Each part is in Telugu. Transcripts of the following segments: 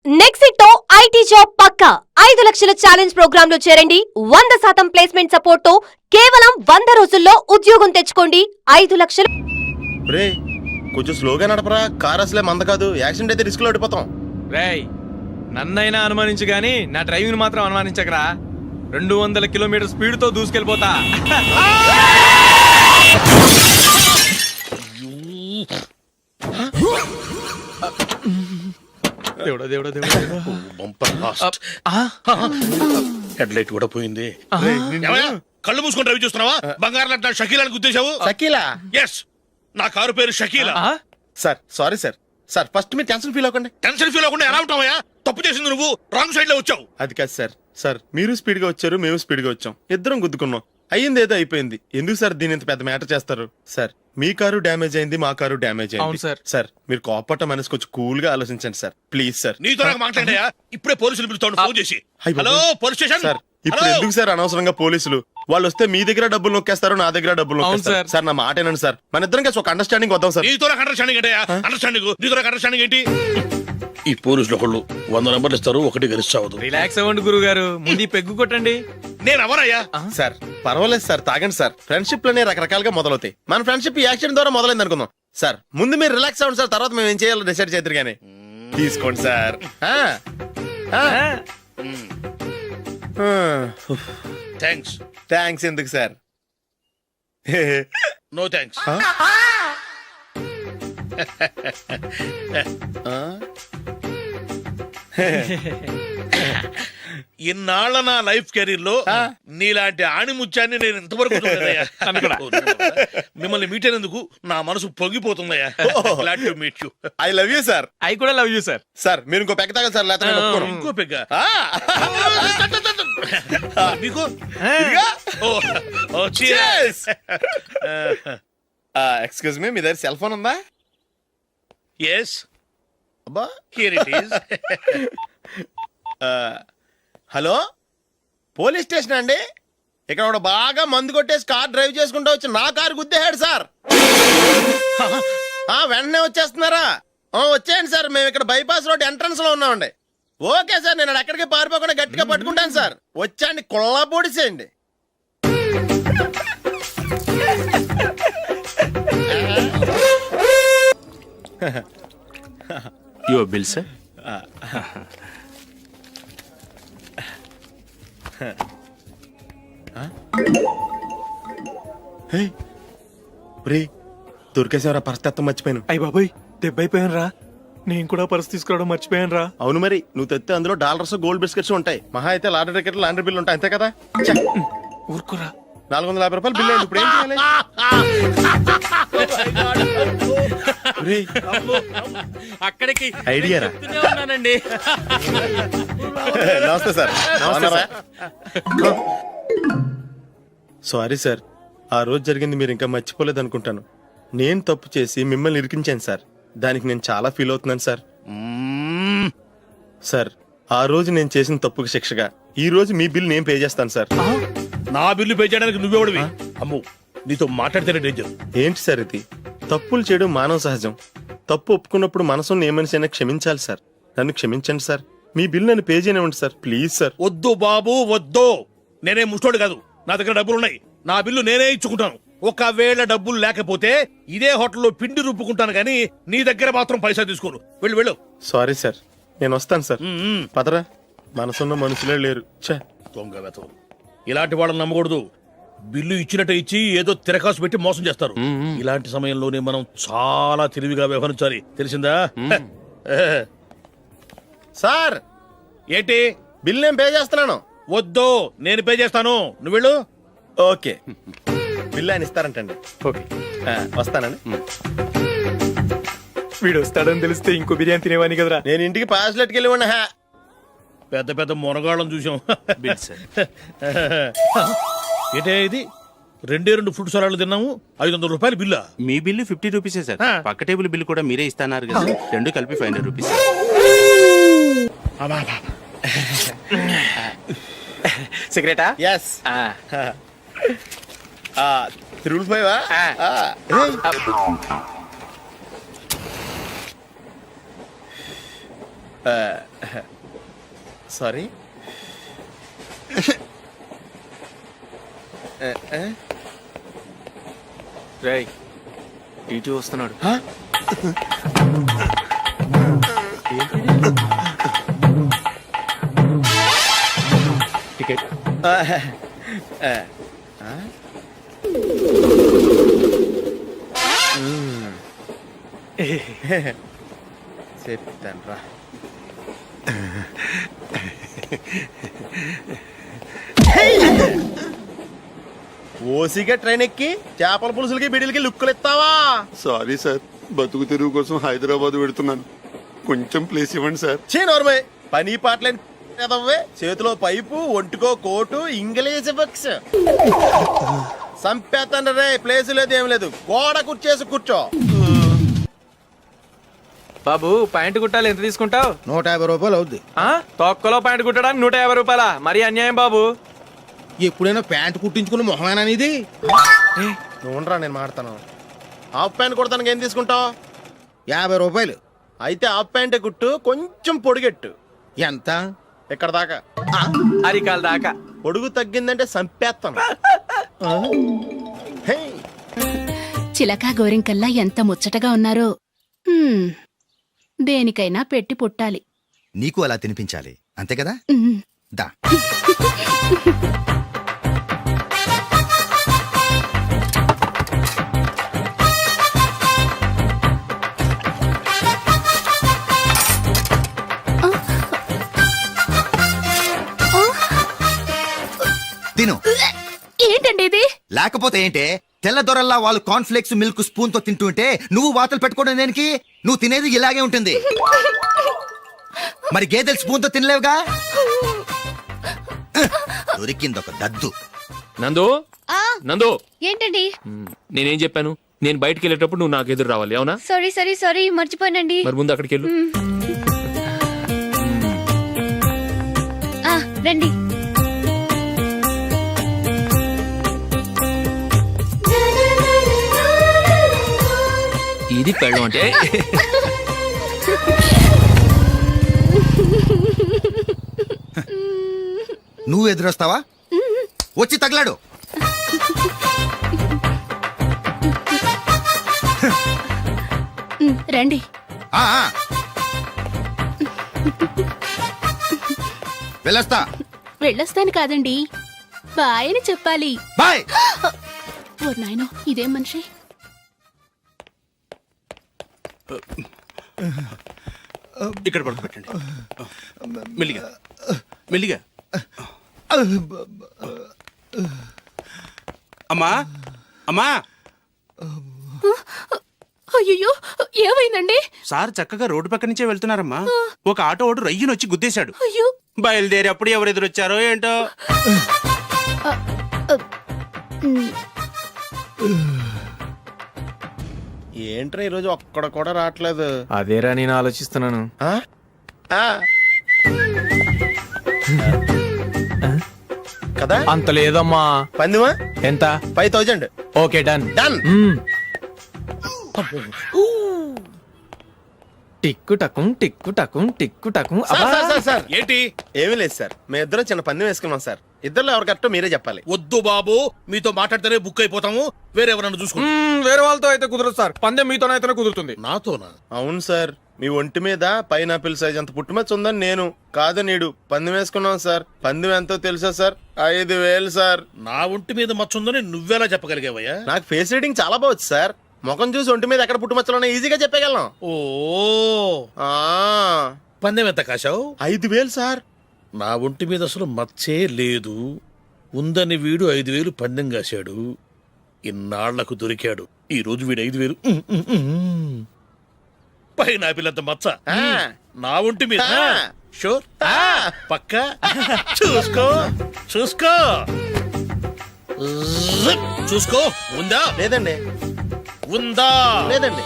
నెక్సిట్ తో ఐటీ జాబ్ పక్కా 5 లక్షల ఛాలెంజ్ ప్రోగ్రామ్ లో చేరండి. 100% ప్లేస్మెంట్ సపోర్ట్ తో కేవలం 100 రోజుల్లో ఉద్యోగం తెచ్చుకోండి. 5 లక్షలు. రే కొంచెం స్లోగా నడపరా, కార్ అసలే మంద కాదు, యాక్సిడెంట్ అయితే రిస్క్ లో ఓడిపోతాం. రేయ్ నన్నైనా అనుమానించు గాని నా డ్రైవింగ్ మాత్రం అనుమానించకరా. 200 కిలోమీటర్ స్పీడ్ తో దూసుకెళ్ళిపోతా. దేవుడా దేవుడా దేవుడా, హెడ్ లైట్ కూడా పోయింది. కళ్ళు మూసుకొని రవి చూస్తున్నావా? బంగారం లాంటి షకీలాని గుద్దేశావు. షకీలా? ఎస్, నా కారు పేరు Shakeela. Sir sorry sir. Sir first మీరు టెన్షన్ ఫీల్ అవ్వకండి. టెన్షన్ ఫీల్ అవ్వకుండా ఎలా ఉంటావయ్యా? తప్పు చేసింది నువ్వు, రాంగ్ సైడ్ లో వచ్చావు. అది కాదు సార్. సార్ మీరు స్పీడ్ గా వచ్చారు, మేము స్పీడ్ గా వచ్చాం, ఇద్దరం గుద్దుకున్నాం. అయ్యింది ఏదో అయిపోయింది. ఎందుకు సార్ దీని ఇంత పెద్ద మ్యాటర్ చేస్తారు? సార్ మీ కారు డ్యామేజ్ అయింది, మా కారు డ్యామేజ్ అయింది. సార్ మీరు కోపట్ట మనసు కొంచెం కూల్ గా ఆలోచించండి సార్, ప్లీజ్ సార్. నీతో నాకు మాట్లాడాయా? ఇప్పుడే పోలీసులు పిలుస్తాను, ఫోన్ చేసి. Hello police station. సార్ ఇప్పుడు ఎందుకు సార్ అనవసరంగా పోలీసులు? వాళ్ళు వస్తే మీ దగ్గర డబ్బులు నొక్కేస్తారు, నా దగ్గర డబ్బులు నొక్కేస్తారు. సార్ నా మాట ఏనండి సార్, మన ఇద్దరం కలిసి ఒక అండర్స్టాండింగ్ వద్దాం సార్. నీతో నాకు అండర్స్టాండింగ్ ఏంటయ్యా? అండర్స్టాండింగ్ నీతో నాకు అండర్స్టాండింగ్ ఏంటి? ఈ పోలీసులు ఒకళ్ళు 100 నెంబర్లు ఇస్తారు, ఒకటి గెలిచావదు. రిలాక్స్ అవ్వండి గురువు గారు, ముందు పెగ్గు కొట్టండి. నేను ఎవరయ్యా? సార్ పర్వాలేదు సార్, తాగండి సార్. ఫ్రెండ్షిప్ లోనే రకరకాలుగా మొదలవుతాయి. మన ఫ్రెండ్షిప్ ఈ యాక్సిడెంట్ ద్వారా మొదలైంది అనుకుందాం. సార్ ముందు మీరు రిలాక్స్ అవ్వండి సార్, తర్వాత మేము ఏం చేయాలో డిసైడ్ చేద్దరు గానీ. తీసుకోండి సార్. థ్యాంక్స్. థ్యాంక్స్ ఎందుకు సార్? No thanks. ఇన్నాళ్ళ నా లైఫ్ కెరీర్ లో నీలాంటి ఆణిముత్యాన్ని నేను ఇంతవరకు చూడలేదయ్యా. మిమ్మల్ని మీట్ అయినందుకు నా మనసు పొంగిపోతుందయ్యా. Glad to meet you. I love you sir. I కూడా లవ్ యూ సార్. సార్ మీరు ఇంకో పెక్క తాగండి సార్, లేకపోతే ఇంకో పెగ్గ మీకు. ఎక్స్క్యూజ్ మీ, మీ దగ్గర సెల్ ఫోన్ ఉందా? ఎస్, అబ్బా here it is. Hello police station అండి. ఇక్కడ ఒకడు బాగా మందు కొట్టేసి కార్ డ్రైవ్ చేసుకుంటూ వచ్చి నా కారు గుద్దేశాడు సార్. వెంటనే వచ్చేస్తున్నారా? వచ్చేయండి సార్, మేము ఇక్కడ బైపాస్ రోడ్ ఎంట్రన్స్ లో ఉన్నామండి. ఓకే సార్, నేను ఎక్కడికి పారిపోకుండా గట్టిగా పట్టుకుంటాను సార్. వచ్చాండి, కుళ్ళ పొడిసేయండి. Your bill sir. దొరికేసేవరా, పరిస్థితి మర్చిపోయాను. అయ్య బాబాయ్, దెబ్బైపోయాను రా. నేను కూడా పర్స్ తీసుకురావడం మర్చిపోయాను రా. అవును మరి, నువ్వు తెస్తే అందులో డాలర్స్ గోల్డ్ బిస్కెట్స్ ఉంటాయి. మహా అయితే లాటరీ టికెట్ లాండ్రీ బిల్ ఉంటాయి, అంతే కదా. ఊరుకురా. 450 రూపాయలు బిల్ అయింది. ఇప్పుడు ఏం చేయాలి? అక్కడికి ఐడియా రా. ఉన్నానండి. నమస్తే సార్. సారీ సార్, ఆ రోజు జరిగింది మీరు ఇంకా మర్చిపోలేదు అనుకుంటాను. నేను తప్పు చేసి మిమ్మల్ని ఇరికించాను సార్. దానికి నేను చాలా ఫీల్ అవుతున్నాను సార్. సార్ ఆ రోజు నేను చేసిన తప్పుకి శిక్షగా ఈ రోజు మీ బిల్ నేను పే చేస్తాను సార్. నా బిల్లు పే చేయడానికి నువ్వెవడివి? అమ్మో, నీతో మాట్లాడితేనే డేంజర్. ఏంటి సార్ ఇది? తప్పులు చేయడం మానవ సహజం. తప్పు ఒప్పుకున్నప్పుడు మనసుని ఏ మనిషి అయినా క్షమించాలి సార్. నన్ను క్షమించండి సార్. మీ బిల్ నన్ను పే చేయనివ్వండి సార్, ప్లీజ్ సార్. వద్దు బాబు వద్దు, నేనే ముష్టోడు కాదు. నా దగ్గర డబ్బులున్నాయి, నా బిల్లు నేనే ఇచ్చుకుంటాను. ఒకవేళ డబ్బులు లేకపోతే ఇదే హోటల్లో పిండి రుబ్బుకుంటాను, కానీ నీ దగ్గర మాత్రం పైసా తీసుకోను. వెళ్ళు వెళ్ళు. సారీ సార్, నేను వస్తాను సార్. పదరా, మనసున్న మనుషులే లేరు. దొంగ వెతవు, ఇలాంటి వాళ్ళని నమ్మకూడదు. బిల్లు ఇచ్చినట్టు ఇచ్చి ఏదో తిరకాసు పెట్టి మోసం చేస్తారు. ఇలాంటి సమయంలోనే మనం చాలా తెలివిగా వ్యవహరించాలి, తెలిసిందా? సార్ ఏంటి? బిల్ నేను పే చేస్తున్నాను. వద్దు, నేను పే చేస్తాను, నువ్వు వెళ్ళు. ఓకే, బిల్ ఆయన ఇస్తారంటండి. ఓకే, వస్తానండి. వీడు వస్తాడని తెలిస్తే ఇంకో బిర్యానీ తినేవాని కదరా. నేను ఇంటికి పాస్లెట్కి వెళ్ళి ఉన్నా. పెద్ద పెద్ద మొనగాళ్ళం చూసాం. Bill sir. ఏంటే ఇది? 2 ఫ్రూట్ సలాడ్లు తిన్నాము, 500 రూపాయలు బిల్లా? మీ బిల్లు 50 రూపీసే సార్. పక్క టేబుల్ బిల్లు కూడా మీరే ఇస్తాన్నారు కదా, రెండు కలిపి 500 రూపీస్. సిగరెటా? ఎస్. 3 5 సారీ. రేయ్ టీటీ వస్తున్నాడు. టికెట్. చెప్తాను రా. ఓసిగా ట్రైన్ ఎక్కి చేపల పులుసులకి బిడిలకి లుక్కులు ఇస్తావా? సారీ సార్, బతుకు తెరువు కోసం హైదరాబాద్ పెడుతున్నాను, కొంచెం ప్లేస్ ఇవ్వండి సార్. నోర్మే పని పాటలేని ఎదవ్వే. చేతిలో పైపు, ఒంటికో కోటు, ఇంగ్లీష్ బుక్స్. సంపేతండ్రి రే, ప్లేస్ లేదు ఏం లేదు, గోడ కుర్చేసి కూర్చో. బాబు ప్యాంటు కుట్టాలి, ఎంత తీసుకుంటావు? 150 రూపాయలు అవుద్ది. తొక్కలో ప్యాంటు కుట్టడానికి 150 రూపాయలా? మరి అన్యాయం బాబు. ఎప్పుడైనా ప్యాంట్ కుట్టించుకున్న మొహమేనా ఇది? నువ్వురా, నేను మాడతాను. హాఫ్ ప్యాంట్ కుడతానికి ఏం తీసుకుంటావు? 50 రూపాయలు. అయితే హాఫ్ ప్యాంటే కుట్టు, కొంచెం పొడిగెట్టు. ఎంత? ఇక్కడ దాకా. అరికాల దాకా. పొడుగు తగ్గిందంటే సంపేస్తాను. హే, చిలకా గోరింకల్లా ఎంత ముచ్చటగా ఉన్నారో. దేనికైనా పెట్టి పుట్టాలి. నీకు అలా తినిపించాలి, అంతే కదా? ఉమ్. దా. తిను. ఏంటండి ఇది? లేకపోతే ఏంటే, తెల్లదొరల్లా వాళ్ళు కార్న్ఫ్లేక్స్ మిల్క్ స్పూన్ తో తింటుంటే నువ్వు వాతలు పెట్టుకోవడం దేనికి? నువ్వు తినేది ఇలాగే ఉంటుంది. మరి గేదెలు స్పూన్ తో తినలేవుగా. దొరికిందొక దద్దు. నందు, నందు, ఏంటండి? నేనేం చెప్పాను? నేను బయటికి వెళ్ళేటప్పుడు నువ్వు నాకు ఎదురు రావాలి, అవునా? సారీ మర్చిపోయానండి. మరి ముందు అక్కడికి వెళ్ళు. రండి. ఇది పెళ్ళం అంటే. నువ్వు ఎదురొస్తావా? వచ్చి తగలాడు. రండి. ఆ, ఆ. వెళ్ళొస్తా. వెళ్ళొస్తాను కాదండి, బాయ్ అని చెప్పాలి. బాయ్. ఓ నాయనో, ఇదేం మనిషి? ఇక్కడ పడుకోబెట్టండి. మెల్లిగా మెల్లిగా. అమ్మా అమ్మా. అయ్యో, ఏమైందండి? సార్ చక్కగా రోడ్డు పక్క నుంచే వెళ్తున్నారమ్మా. ఒక ఆటో ఓడు రయ్యను వచ్చి గుద్దేశాడు. అయ్యో. బయలుదేరి అప్పుడు ఎవరు ఎదురొచ్చారో ఏంటో. ఏంట్రా ఈరోజు ఒక్కడ కూడా రావట్లేదు? అదేరా నేను ఆలోచిస్తున్నాను. ఆ? ఆ. కదా అంత లేదమ్మా. పందిమా ఎంత? 5000. Okay, done. డన్. టిక్కు టకుం టిక్కు టకుం టిక్కు టకుం. సార్ ఏంటి? ఏమీ లేదు సార్, మేము ఇద్దరం చిన్న పందెం వేసుకున్నాం సార్. ఇద్దరు ఎవరు కరెక్టో మీరే చెప్పాలి. వద్దు బాబు, మీతో మాట్లాడితేనే బుక్ అయిపోతాము. వేరే ఎవరన్నా చూసుకుంటాం. వేరే వాళ్ళతో అయితే కుదరదు సార్, పందెం మీతోనైతేనే కుదురుతుంది. నాతోనా? అవును సార్, మీ ఒంటి మీద పైనాపిల్ సైజ్ అంత పుట్టుమచ్చ ఉందని నేను కాదు నీడు పందెం వేసుకున్నాం సార్. పందెం ఎంతో తెలుసా సార్? 5000 సార్. నా ఒంటి మీద మచ్చ ఉందని నువ్వెలా చెప్పగలిగావయ్యా? నాకు ఫేస్ రీడింగ్ చాలా బాగుంది సార్. ముఖం చూసి ఒంటి మీద ఎక్కడ పుట్టుమచ్చలో ఈజీగా చెప్పగలం. ఓ, ఆ, పందెం ఎంత కాశావు? 5000 సార్. నా ఒంటి మీద అసలు మచ్చే లేదు. ఉందని వీడు 5000 పందెం కాశాడు. ఇన్నాళ్లకు దొరికాడు. ఈ రోజు వీడు 5000. పైన పిల్లంత మచ్చ ఆ. నా ఒంటి మీద. ఆ. షూర్? ఆ. పక్క చూసుకో చూసుకో జిప్. చూసుకో. ఉందా? లేదండి. ఉందా? లేదండి.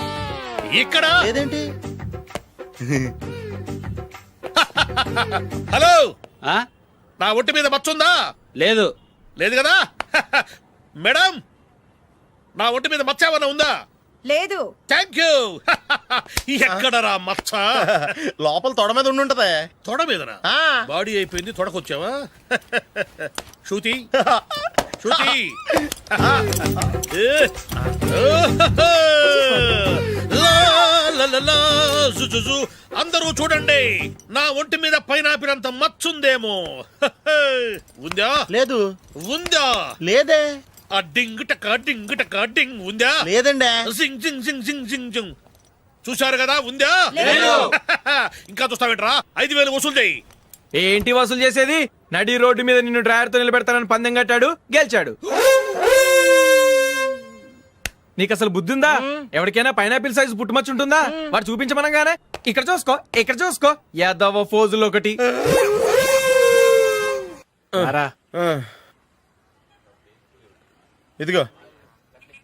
ఇక్కడ లేదేంటి? హలో, ఆ? నా ఒంటి మీద మచ్చ ఉందా? లేదు. లేదు కదా? మేడం, నా ఒంటి మీద మచ్చ ఏమన్నా ఉందా? లేదు. Thank you. ఎక్కడరా మచ్చ? లోపల తొడ మీద ఉండుంటదే. తొడ మీదనా? బాడీ అయిపోయింది, తొడకొచ్చావా? శృతి శృతి. అందరూ చూడండి, నా ఒంటి మీద పైనాపినంత మచ్చుందేమో. ఉందా? లేదు. ఉందా? లేదే. ఆ డింగ్ టక డింగ్ టక డింగ్ ఉందా? లేదండి. జింగ్ జింగ్ జింగ్ జింగ్ జింగ్ జింగ్. చూశారు కదా, ఉందా? ఇంకా చూస్తావేంట్రా? 5,000 వసూలు చేయి. ఏంటి వసూలు చేసేది? నడి రోడ్డు మీద నిన్ను డ్రైవర్తో నిలబెడతానని పందెం కట్టాడు, గెలిచాడు. నీకు అసలు బుద్ధి ఉందా? ఎవరికైనా పైనాపిల్ సైజు పుట్టుమచ్చు ఉంటుందా? వాడు చూపించమనగానే ఇక్కడ చూసుకో, ఇక్కడ చూసుకో, యాదవ ఫోజులు ఒకటి. రా. ఇదిగో.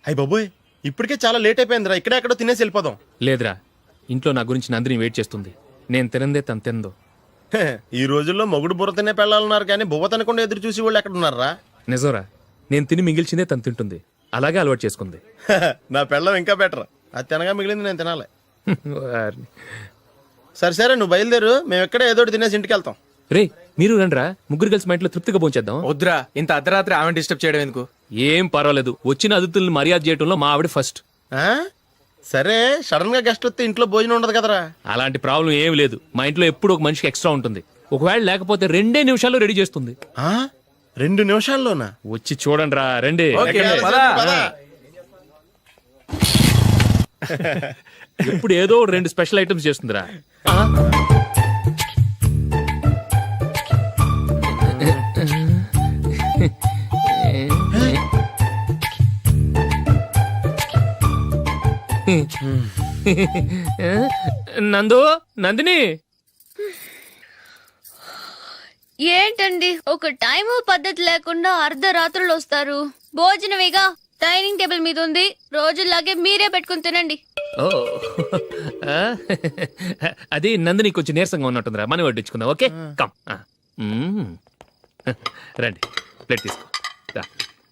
అయ్య బాబోయ్, ఇప్పటికే చాలా లేట్ అయిపోయిందిరా. ఇక్కడే ఎక్కడో తినేసి వెళ్ళిపోదాం. లేదురా, ఇంట్లో నా గురించి నందిని వెయిట్ చేస్తుంది. నేను తినందే తను తిందో. హే, ఈ రోజుల్లో మొగుడు బుర్ర తినే పెళ్ళాలన్నారు కానీ బువ్వ తినకుండా ఎదురు చూసి వాళ్ళు ఎక్కడ ఉన్నారా? నిజంరా, నేను తిని మిగిల్చిందే తను తింటుంది. అలాగే అలవాటు చేసుకుంది. నా పెళ్ళం ఇంకా బెటర్. అది తినగా మిగిలింది నేను తినాలి. వారిని. సరే సరే, నువ్వు బయలుదేరు. మేము ఎక్కడ ఏదో ఒకటి తినేసి ఇంటికి వెళ్తాం. రే, మీరు రండ్రా, ముగ్గురు కలిసి మా ఇంట్లో తృప్తిగా పోంచేద్దాం. వద్దురా, ఇంత అర్ధరాత్రి ఆమె డిస్టర్బ్ చేయడం ఎందుకు? ఏం పర్వాలేదు, వచ్చిన అతిథుల్ని మర్యాద చేయడంలో మా ఆవిడ ఫస్ట్. ఆ? సరే, సడన్ గా గెస్ట్ వస్తే ఇంట్లో భోజనం ఉండదు కదరా. అలాంటి ప్రాబ్లం ఏం లేదు. మా ఇంట్లో ఎప్పుడు ఒక మనిషికి ఎక్స్ట్రా ఉంటుంది. ఒకవేళ లేకపోతే 2 నిమిషాల్లో రెడీ చేస్తుంది. 2 నిమిషాల్లోనా? వచ్చి చూడండి రా, రండి. ఓకే, ఎక్కడ? పద. పద. ఇప్పుడు ఏదో 2 స్పెషల్ ఐటమ్స్ చేస్తుందిరా. నందు, నందిని. ఏంటండి ఒక టైము పద్ధతి లేకుండా అర్ధరాత్రులు వస్తారు? భోజనమేగా డైనింగ్ టేబుల్ మీద ఉంది, రోజుల్లాగే మీరే పెట్టుకుని తినండి. ఓ, అది నందిని కొంచెం నీరసంగా ఉన్నట్టుందిరా. మనీ వడ్డించుకుందాం. Okay, come. రండి, ప్లేట్ తీసుకో. రా,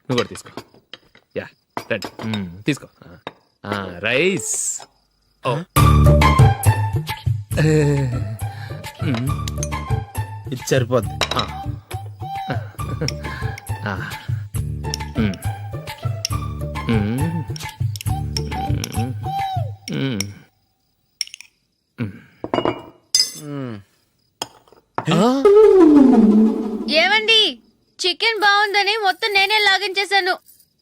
నువ్వు కూడా తీసుకో. యా, రండి, తీసుకో. రైస్. ఓ, ఇది సరిపోద్ది. ఏమండి, చికెన్ బాగుందని మొత్తం నేనే లాగించేశాను.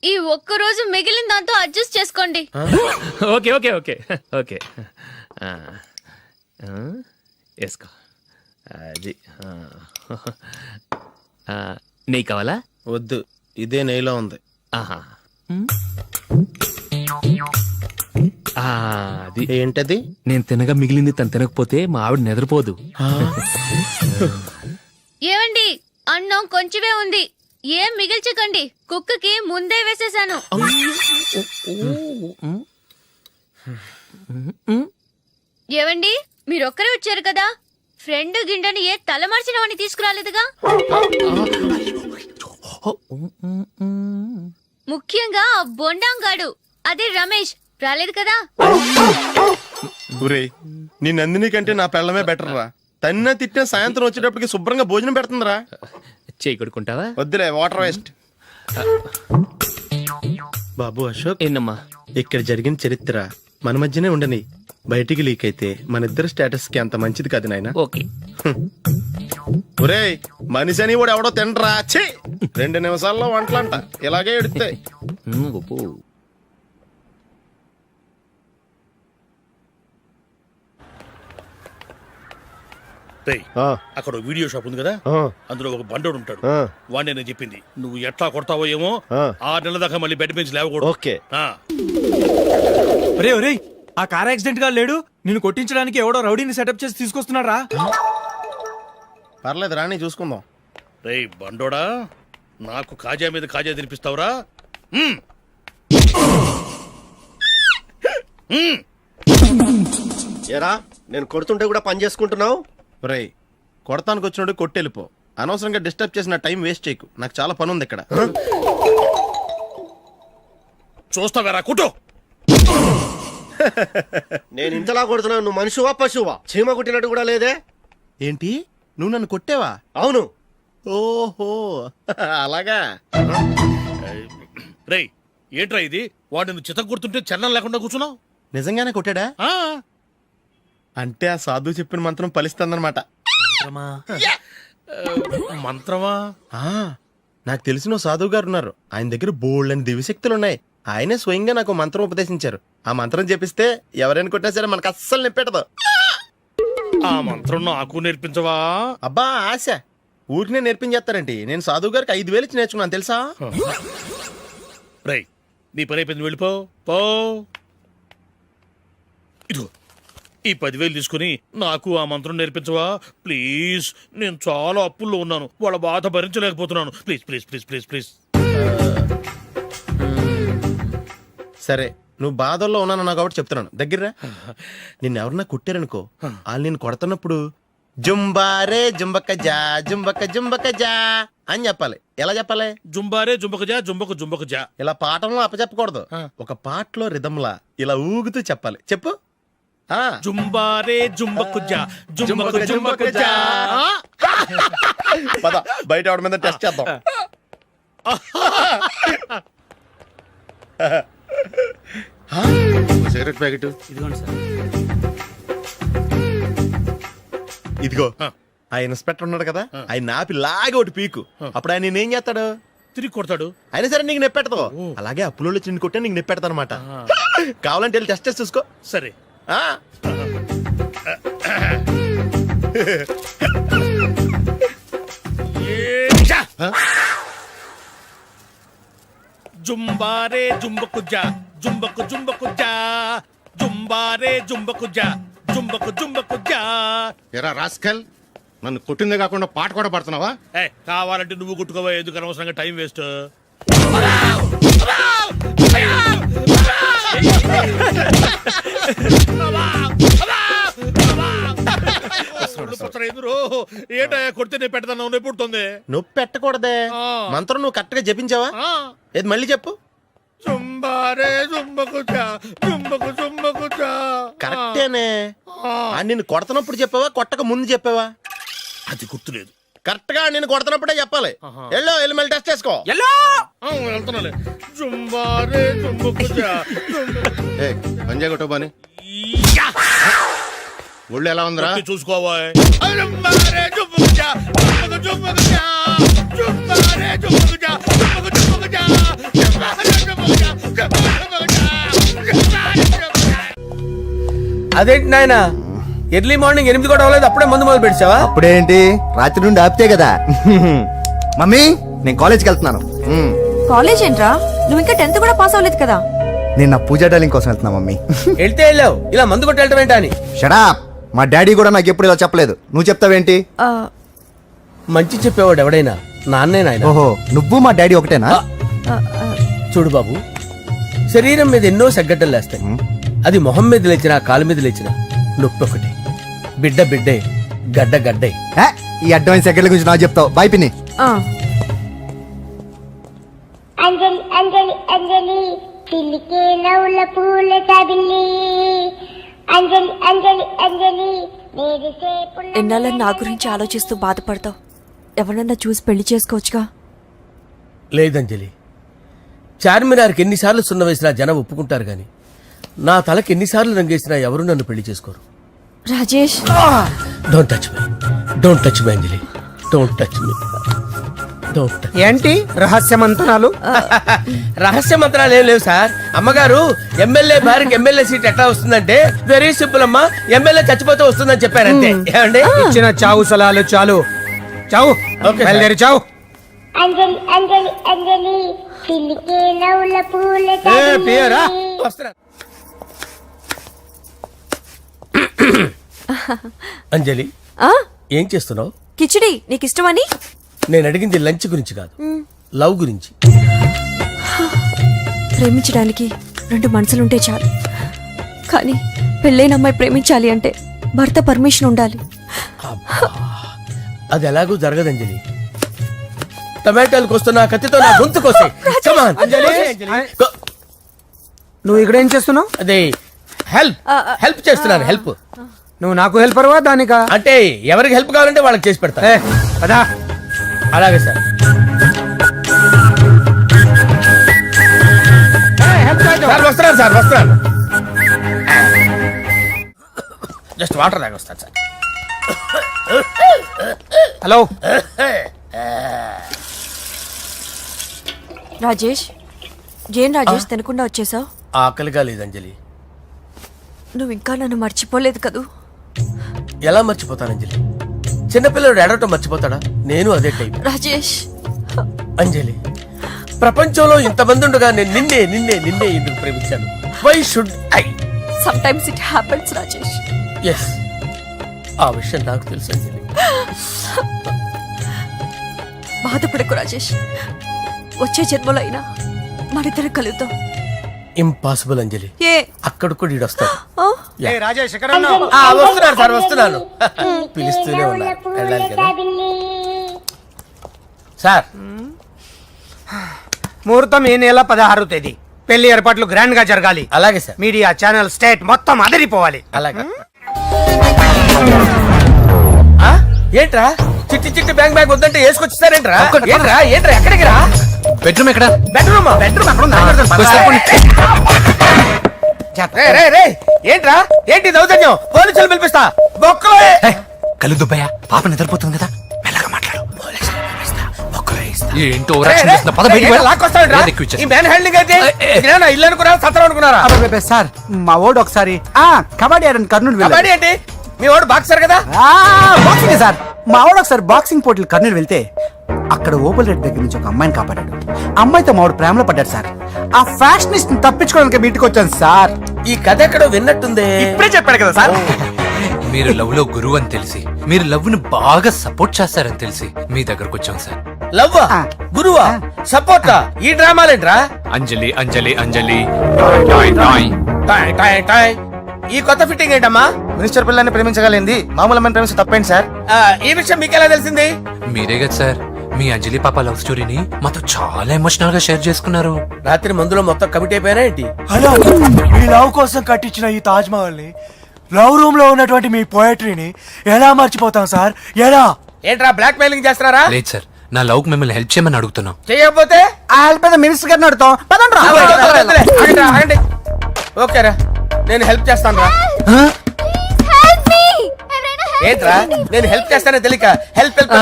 ఈ ఒక్క రోజు మిగిలిన దాంతో అడ్జస్ట్ చేసుకోండి. Okay okay okay okay. వేసుకో. అది నెయ్యి కావాలా? వద్దు, ఇదే నెయ్యిలో ఉంది. ఆహా. అది ఏంటది? నేను తినగా మిగిలింది తను తినకపోతే మా ఆవిడ నిద్రపోదు. ఏమండి, అన్నం కొంచెమే ఉంది, ఏం మిగిల్చకండి. కుక్కకి ముందే వేసేసాను. ఏవండి, మీరొక్కరే వచ్చారు కదా, ఫ్రెండ్ గిండెని ఏ తలమార్చిన వాడిని తీసుకురాలేదుగా? ముఖ్యంగా ఆ బొండాంగాడు, అదే రమేష్, రాలేదు కదా? ఊరే, నీ నందిని కంటే నా పెళ్ళమే బెటర్ రా. తన్న తిట్టిన సాయంత్రం వచ్చేటప్పటికి శుభ్రంగా భోజనం పెడుతుందిరా. చేయి కొడుకుంటావా? వద్దులే, వాటర్ వేస్ట్. బాబు అశోక్, ఏంటమ్మా? ఇక్కడ జరిగిన చరిత్ర మన మధ్యనే ఉండని. బయటికి లీక్ అయితే మన ఇద్దరు స్టేటస్ కి అంత మంచిది కాదు నాయన. ఓకే. ఒరేయ్, మనిషి అని కూడా ఎవడో తినరా. 2 నిమిషాల్లో వంటలంట ఇలాగే ఎడుతాయి. అక్కడ వీడియో షాప్ ఉంది కదా, అందులో ఒక బండోడు ఉంటాడు. వాడిని నేను చెప్పింది, నువ్వు ఎట్లా కొడతావో ఏమో. 6 నెలల దాకా మళ్ళీ బెడ్ బెంచ్ లేవకూడదు. ఓకే. ఒరే ఒరే, ఆ కార్ యాక్సిడెంట్ గా లేడు, నిన్ను కొట్టించడానికి ఎవడో రౌడీని సెటప్ చేసి తీసుకొస్తున్నారా? పర్లేదు రాని, చూసుకుందాం. రేయ్ బండోడా, నాకు కాజా మీద కాజా తినిపిస్తావురా? ఎరా, నేను కొడుతుంటే కూడా పని చేసుకుంటున్నావు. ఒరేయ్, కొడతానికి వచ్చినోడు కొట్టెళ్ళిపో. అనవసరంగా డిస్టర్బ్ చేసిన టైం వేస్ట్ చేయకు. నాకు చాలా పని ఉంది ఇక్కడ. చూస్తావేరా కుట్టు. నేను ఇంతలా కొడుతున్నాను, నువ్వు మనిషివా పశువా? చీమ కుట్టినట్టు కూడా లేదే. ఏంటి నువ్వు నన్ను కొట్టేవా? అవును. ఓహో అలాగా. రేయ్ ఏంట్రా ఇది? వాడిని చిత్త గుర్తుంటే చలనం లేకుండా కూర్చున్నావు. నిజంగానే కొట్టాడా? అంటే ఆ సాధువు చెప్పిన మంత్రం ఫలిస్తుందన్నమాట. మంత్రమా? నాకు తెలిసిన ఓ సాధువు గారు ఉన్నారు. ఆయన దగ్గర బోల్డని దివ్యశక్తులు ఉన్నాయి. ఆయనే స్వయంగా నాకు మంత్రం ఉపదేశించారు. ఆ మంత్రం చెప్పిస్తే ఎవరైనా కొట్టినా సరే మనకు అస్సలు నిప్పెట్టదు. ఆ మంత్రం నాకు నేర్పించవా? అబ్బా ఆశ ఊరినే నేర్పించేస్తారండి. నేను సాధువు గారికి 5,000 ఇచ్చి నేర్చుకున్నాను తెలుసా? రేయ్ నీ పని అయిపోయింది, వెళ్ళిపో పో. ఇదిగో ఈ 10,000 తీసుకుని నాకు ఆ మంత్రం నేర్పించవా ప్లీజ్? నేను చాలా అప్పుల్లో ఉన్నాను, వాళ్ళ బాధ భరించలేకపోతున్నాను. Please please please please please. సరే నువ్వు బాధల్లో ఉన్నాను నాకు కాబట్టి చెప్తున్నాను. దగ్గర నిన్ను ఎవరన్నా కుట్టారనుకో, వాళ్ళు నేను కొడుతున్నప్పుడు జుంబారే జుంబక జా జుంబక జుంబక జా అని చెప్పాలి. ఎలా చెప్పాలి? జుంబారే జుంబకు జా జుంబకు జుంబకు జా. ఇలా పాఠంలో అప్పచెప్పకూడదు. ఒక పాటలో రిధంలా ఇలా ఊగుతూ చెప్పాలి. చెప్పు. జుంబారే జుంబకు జా జుంబకు జుంబకు జా. పద బయట ఎవరి మీద టెస్ట్ చేద్దాం. సిగరెట్ ప్యాకెట్ ఇదిగో ఆ ఇన్స్పెక్టర్ ఉన్నాడు కదా, ఆయన నాపి లాగే ఒకటి పీకు. అప్పుడు ఆయన నేనేం చేస్తాడు? తిరిగి కొడతాడు. అయినా సరే నీకు నెప్పెడతావు. అలాగే అప్పులో చిన్న కొట్టే నీకు నెప్పెడతా అనమాట. కావాలంటే వెళ్ళి టెస్ట్ చేసి చూసుకో. సరే. జుంబారే జుంబకు జా జుంబకు జుంబకు జా జుంబారే జుంబకు జా జుంబకు జుంబకు జా. ఎరా రాస్కల్, నన్ను కొట్టిందే కాకుండా పాట కూడా పడుతున్నావా? కావాలంటే నువ్వు కుట్టుకోవా, ఎందుకు అనవసరంగా టైం వేస్ట్. ఏటా కొడితే నేను పెడతాను, నొప్పి పుడుతుంది. నొప్పి పెట్టకూడదే. మంత్రం నువ్వు కరెక్ట్ గా జపించావా? ఏది మళ్ళీ చెప్పు. జుంబారే జుంబకు జా జుంబకు జుంబకు జా. కరెక్టేనే. నిన్ను కొడుతున్నప్పుడు చెప్పావా కొట్టక ముందు చెప్పావా? అది గుర్తులేదు. కరెక్ట్ గా నేను కొడుతున్నప్పుడే చెప్పాలి. వెళ్ళి మళ్ళీ టెస్ట్ చేసుకో. వెళ్తున్నాలే. జుంబారే జుంబకు జా పంజాయ్ కొట్టబాని ఒళ్ళు ఎలా ఉందిరా చూసుకోవా. జుంబారే జుంబకు జా జుంబకు జుంబకు జా జుంబారే జుంబకు జా జుంబకు జుంబకు జా జుంబారే జుంబకు జా జుంబకు జుంబకు జా జుంబారే జుంబకు జా. అదేంటి నాయన ఎర్లీ మార్నింగ్ 8 కూడా అవ్వలేదు, అప్పుడే మందు మొదలు పెడిచావా? అప్పుడేంటి, రాత్రి నుండి ఆపితే కదా. మమ్మీ నేను కాలేజ్కి వెళ్తున్నాను. కాలేజ్ ఏంట్రా? నువ్వు ఇంకా 10th కూడా పాస్ అవ్వలేదు కదా. నేను నా పూజా డాలింగ్ కోసం వెళ్తున్నా మమ్మీ. వెళ్తే వెళ్ళావు, ఇలా మందు కొట్టి వెళ్ళటం ఏంటా అని. షడా, మా డాడీ కూడా నాకు ఎప్పుడు ఇలా చెప్పలేదు. నువ్వు చెప్తావేంటి? మంచి చెప్పేవాడు ఎవడైనా నాన్నే నాయన. ఓహో, నువ్వు మా డాడీ ఒకటేనా? చూడు బాబు, శరీరం మీద ఎన్నో సగ్గడ్డలు లేస్తాయి. అది మొహం మీద లేచినా కాలు మీద లేచినా నొప్పి ఒకటి. బిడ్డ బిడ్డే, గడ్డ గడ్డే. ఈ అడ్వాన్స్ సెకండ్ల గురించి నాకు చెప్తావు. బాయ్ పిన్ని. అంజలి అంజలి అంజలి పిల్లికే నవ్వుల పూల తబిల్లి అంజలి అంజలి అంజలి ఎన్నాళ్ళ నా గురించి ఆలోచిస్తూ బాధపడతావు. ఎవరన్నా చూసి పెళ్లి చేసుకోవచ్చుగా. లేదంజలి, చార్మినార్కి ఎన్నిసార్లు సున్న వేసినా జనం ఒప్పుకుంటారు గాని నా తలకి ఎన్నిసార్లు రంగేసినా ఎవరు నన్ను పెళ్లి చేసుకోరు. Rajesh, don't touch me, don't touch me Anjali, don't touch me, don't touch. ఏంటి రహస్య మంత్రాలు? రహస్య మంత్రాలు ఏం లేవు సార్. అమ్మగారు ఎమ్మెల్యే భార్యకి ఎమ్మెల్యే సీట్ ఎట్లా వస్తుందంటే వెరీ సింపుల్ అమ్మా, ఎమ్మెల్యే చచ్చిపోతే వస్తుందని చెప్పారంతే. ఏమండి, ఇచ్చిన చావు సలాలు చాలు. చావు, బయలుదేరి చావు. అంజలి అంజలి అంజలి పిల్లికే నవ్వుల పూల తబిల్లి. వస్తున్నా. అంజలి, ఏం చేస్తున్నావు? కిచిడి నీకు ఇష్టమని. నేను అడిగింది లంచ్ గురించి కాదు, లవ్ గురించి. ప్రేమించడానికి 2 మనసులుంటే చాలు, కానీ పెళ్ళైన అమ్మాయి ప్రేమించాలి అంటే భర్త పర్మిషన్ ఉండాలి. అది ఎలాగూ జరగదు అంజలి. టమాటాలు కోస్తున్నా కత్తితో నా గొంతు కోసే. నువ్వు ఇక్కడ ఏం చేస్తున్నావు? అదే హెల్ప్ హెల్ప్ చేస్తున్నాను హెల్ప్. నువ్వు నాకు హెల్పర్వా దానికా? అంటే ఎవరికి హెల్ప్ కావాలంటే వాళ్ళకి చేసి పెడతా. ఏ, పదా. అలాగే సార్. సార్ వస్తున్నాను సార్ వస్తున్నాను. జస్ట్ వాటర్ తాగి వస్తాను సార్. హలో రాజేష్, ఏం రాజేష్ తినకుండా వచ్చేసావు? ఆకలిగా లేదు అంజలి. నువ్వు ఇంకా నన్ను మర్చిపోలేదు కదూ? ఎలా మర్చిపోతాను అంజలి? చిన్నపిల్లడు ఏడవటం మర్చిపోతాడా? నేను అదే టైప్. రాజేష్, అంజలి, ప్రపంచంలో ఇంతమంది ఉండగా నేను నిన్నే నిన్నే నిన్నే ఎందుకు ప్రేమించాను? Why should I? Sometimes it happens Rajesh. Yes, ఆ విషయం నాకు తెలుసు అంజలి. బాధపడకు రాజేష్, వచ్చే జన్మలో అయినా మనిద్దరం కలుద్దాం. ఇంపాసిబుల్ అంజలి. ఏ అక్కడ కూడా ఈడు వస్తాడు. ఆ? ఏ రాజేష్ ఎక్కడ ఉన్నావు? వస్తున్నాను సార్ వస్తున్నాను. పిలుస్తూనే ఉన్నారు, వెళ్ళాలి కదా సార్. ముహూర్తం ఈ నెల 16వ తేదీ. పెళ్లి ఏర్పాట్లు గ్రాండ్ గా జరగాలి. అలాగే సార్. మీడియా ఛానల్ స్టేట్ మొత్తం అదిరిపోవాలి. అలాగే. ఆ? ఏంట్రా చిట్టి చిట్టి బ్యాంక్ బ్యాగ్ వద్దంటే వేసుకొచ్చిస్తారేంట్రా? ఏంట్రా ఏంట్రా ఎక్కడికి రా? బెడ్రూమ్ ఎక్కడ? బెడ్రూమ్ బెడ్రూమ్ అక్కడ ఉంది. రే రే రే ఏంట్రా ఏంటి దౌర్జన్యం? పోలీసులు పిలిపిస్తా. బొక్కలో కళ్ళు దుబ్బయ్యా, పాప నిద్రపోతుంది కదా, మెల్లగా మాట్లాడు. ఏంటో ఈ మ్యాన్ హ్యాండింగ్ అయితే ఇదేనా ఇల్లు అనుకున్నారా సత్రం అనుకున్నారా? సార్ మా ఓడు ఒకసారి కబడ్డీ ఆడని కర్నూలు కబడ్డీ ఏంటి? మీ వాడు బాక్సర్ కదా? Boxing sir. మా వాడు ఒకసారి బాక్సింగ్ పోటీలు కర్నూలు వెళ్తే అక్కడ ఓపెల్ రెడ్డి దగ్గర నుంచి ఒక అమ్మాయిని కాపాడాడు. అమ్మాయితో మా వాడు ప్రేమలో పడ్డాడు సార్. ఆ ఫ్యాషనిస్ట్ తప్పించుకోవడానికి మీటికి వచ్చాను సార్. ఈ కథ ఎక్కడో విన్నట్టుంది. ఇప్పుడే చెప్పాడు కదా సార్. మీరు లవ్ లో గురువు అని తెలిసి, మీరు లవ్ ను బాగా సపోర్ట్ చేస్తారని తెలిసి మీ దగ్గరకు వచ్చాం సార్. లవ్వా గురువా సపోర్టా? ఈ డ్రామాలేంట్రా? అంజలి అంజలి అంజలి. టాయ్ టాయ్ టాయ్. ఈ కొత్త ఫిట్టింగ్ ఏంటమ్మా? మినిస్టర్ పిల్లని ప్రేమించగలిగింది మామూలు అమ్మని ప్రేమించి తప్పేంటి సార్? ఈ విషయం మీకెలా తెలిసింది? మీరే కదా సార్ మీ అంజలి పాప లవ్ స్టోరీని మాతో చాలా ఎమోషనల్ గా షేర్ చేసుకున్నారు. రాత్రి మందులో మొత్తం కమిటీ అయిపోయినా ఏంటి? హలో, మీ లవ్ కోసం కట్టించిన ఈ తాజ్ మహల్ ని, లవ్ రూమ్ లో ఉన్నటువంటి మీ పోయట్రీని ఎలా మర్చిపోతాం సార్? ఎలా? ఏంట్రా బ్లాక్ మెయిలింగ్ చేస్తున్నారా? లేదు సార్, నా లవ్ కు మిమ్మల్ని హెల్ప్ చేయమని అడుగుతున్నాం. చేయకపోతే ఆ హెల్ప్ అయితే మినిస్టర్ గారిని అడుగుతాం. పదండి రా. ఆగండి. ఓకేరా, నేను హెల్ప్ చేస్తాను రా. ఏంట్రా నేను హెల్ప్ చేస్తానే తెలియక హెల్ప్ హెల్ప్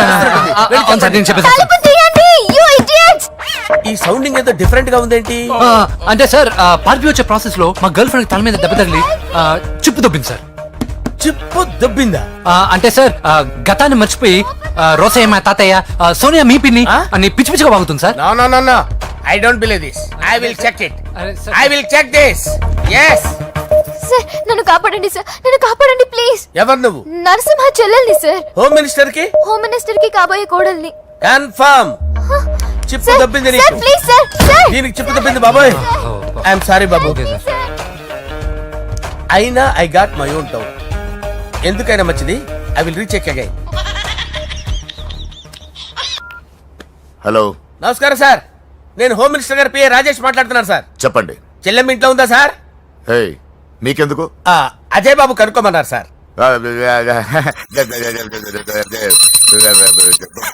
ఈ సౌండింగ్ ఏదో డిఫరెంట్ గా ఉందేంటి? అంటే సార్ పార్టీ వచ్చే ప్రాసెస్ లో మా గర్ల్ ఫ్రెండ్ తల మీద దెబ్బ తగిలి చిప్పు దొబ్బింది సార్. చిప్పు దొబ్బిందా? అంటే సార్ గతాన్ని మర్చిపోయి రోసయ్య మా తాతయ్య, సోనియా మీ పిన్ని అని పిచ్చి పిచ్చిగా వాగుతుంది sir. No no no no, I don't believe this. I will check it. I will check this. yes. Sir నన్ను కాపాడండి సార్, నన్ను కాపాడండి ప్లీజ్. ఎవరు నువ్వు? నరసింహ చెల్లెల్ని సార్, హోమ్ మినిస్టర్ కి హోమ్ మినిస్టర్ కి కాబోయే కోడల్ని. కన్ఫర్మ్ చిప్పు దొబ్బింది సార్ నీకు. ప్లీజ్ సార్, సార్ దీనికి చిప్పు దొబ్బింది బాబోయ్. ఐఎమ్ సారీ బాబు. అయినా I got my own town. ఎందుకైనా మంచిది, I will recheck again. Hello, నమస్కారం సార్, నేను హోమ్ మినిస్టర్ గారి పిఏ రాజేష్ మాట్లాడుతున్నాను సార్. చెప్పండి. చెల్లెమ్మ ఇంట్లో ఉందా సార్? హే, మీకెందుకు? అజయ్ బాబు కనుక్కోమన్నారు సార్.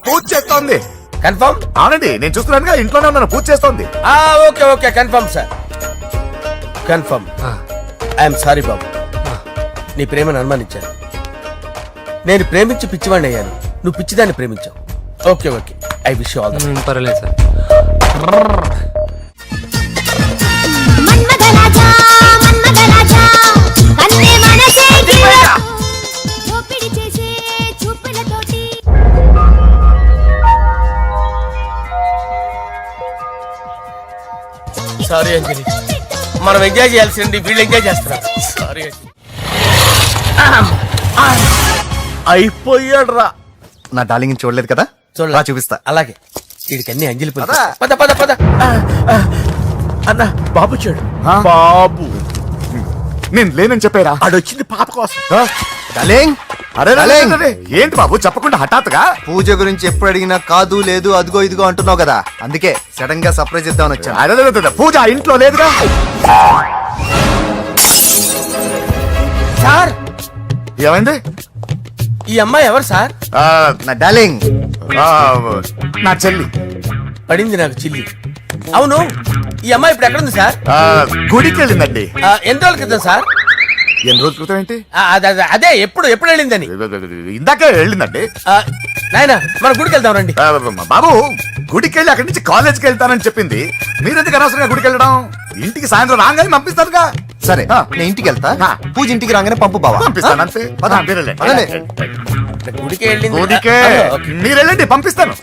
పూజ చేస్తోంది. కన్ఫర్మ్? అవునండి, నేను చూస్తున్నానుగా, ఇంట్లోనే ఉన్నాను, పూజ చేస్తోంది. Okay okay, confirm sir, confirm. I'm sorry బాబు, నీ ప్రేమను అనుమానించాను. నేను ప్రేమించి పిచ్చివాడిని అయ్యాను, నువ్వు పిచ్చిదాన్ని ప్రేమించావు. Okay okay, I wish you all the best. పర్వాలేదు సార్. సారీ అంజలి, మనం ఎంజాయ్ చేయాల్సింది వీళ్ళు ఎంజాయ్ చేస్తున్నారు. సారీ అంజలి. అయిపోయాడు రా. నా డార్లింగ్ చూడలేదు కదా, చూడరా చూపిస్తా. అలాగే వీడికి అన్ని అంజలి పద పద పద పద. అన్న బాబు చూడు. బాబు నేను లేనని చెప్పారా? ఆడొచ్చింది పాప కోసం. డార్లింగ్, అరే ఏంటి బాబు చెప్పకుండా హఠాత్తుగా? పూజ గురించి ఎప్పుడు అడిగినా కాదు లేదు అదిగో ఇదిగో అంటున్నావు కదా, అందుకే సడన్ గా సర్ప్రైజ్ ఇద్దామని వచ్చాను. అరే పూజ ఇంట్లో లేదుగా. సార్ ఏమైంది? ఈ అమ్మాయి ఎవరు సార్? నా డార్లింగ్. నా చెల్లి పడింది నాకు చిల్లి. అవును, ఈ అమ్మాయి ఇప్పుడు ఎక్కడుంది సార్? గుడికి వెళ్ళిందండి. ఎన్ని రోజుల క్రితం సార్? ఎన్ని రోజుల క్రితం ఏంటి? అదే ఎప్పుడు వెళ్ళిందని. ఇందాకే వెళ్ళిందండి. నాయన మన గుడికి వెళ్దాం రండి. బాబు, గుడికి వెళ్ళి అక్కడి నుంచి కాలేజ్కి వెళ్తానని చెప్పింది. మీరెందుకు అనవసరంగా గుడికి వెళ్ళడం? ఇంటికి సాయంత్రం రాగానే పంపిస్తారుగా. సరే నేను ఇంటికి వెళ్తా. పూజ ఇంటికి రాగానే పంపు బావా. పంపిస్తాను అంతే. మీరు వెళ్ళండి. పదండి. గుడికి వెళ్ళింది. గుడికే మీరు వెళ్ళండి, పంపిస్తాను.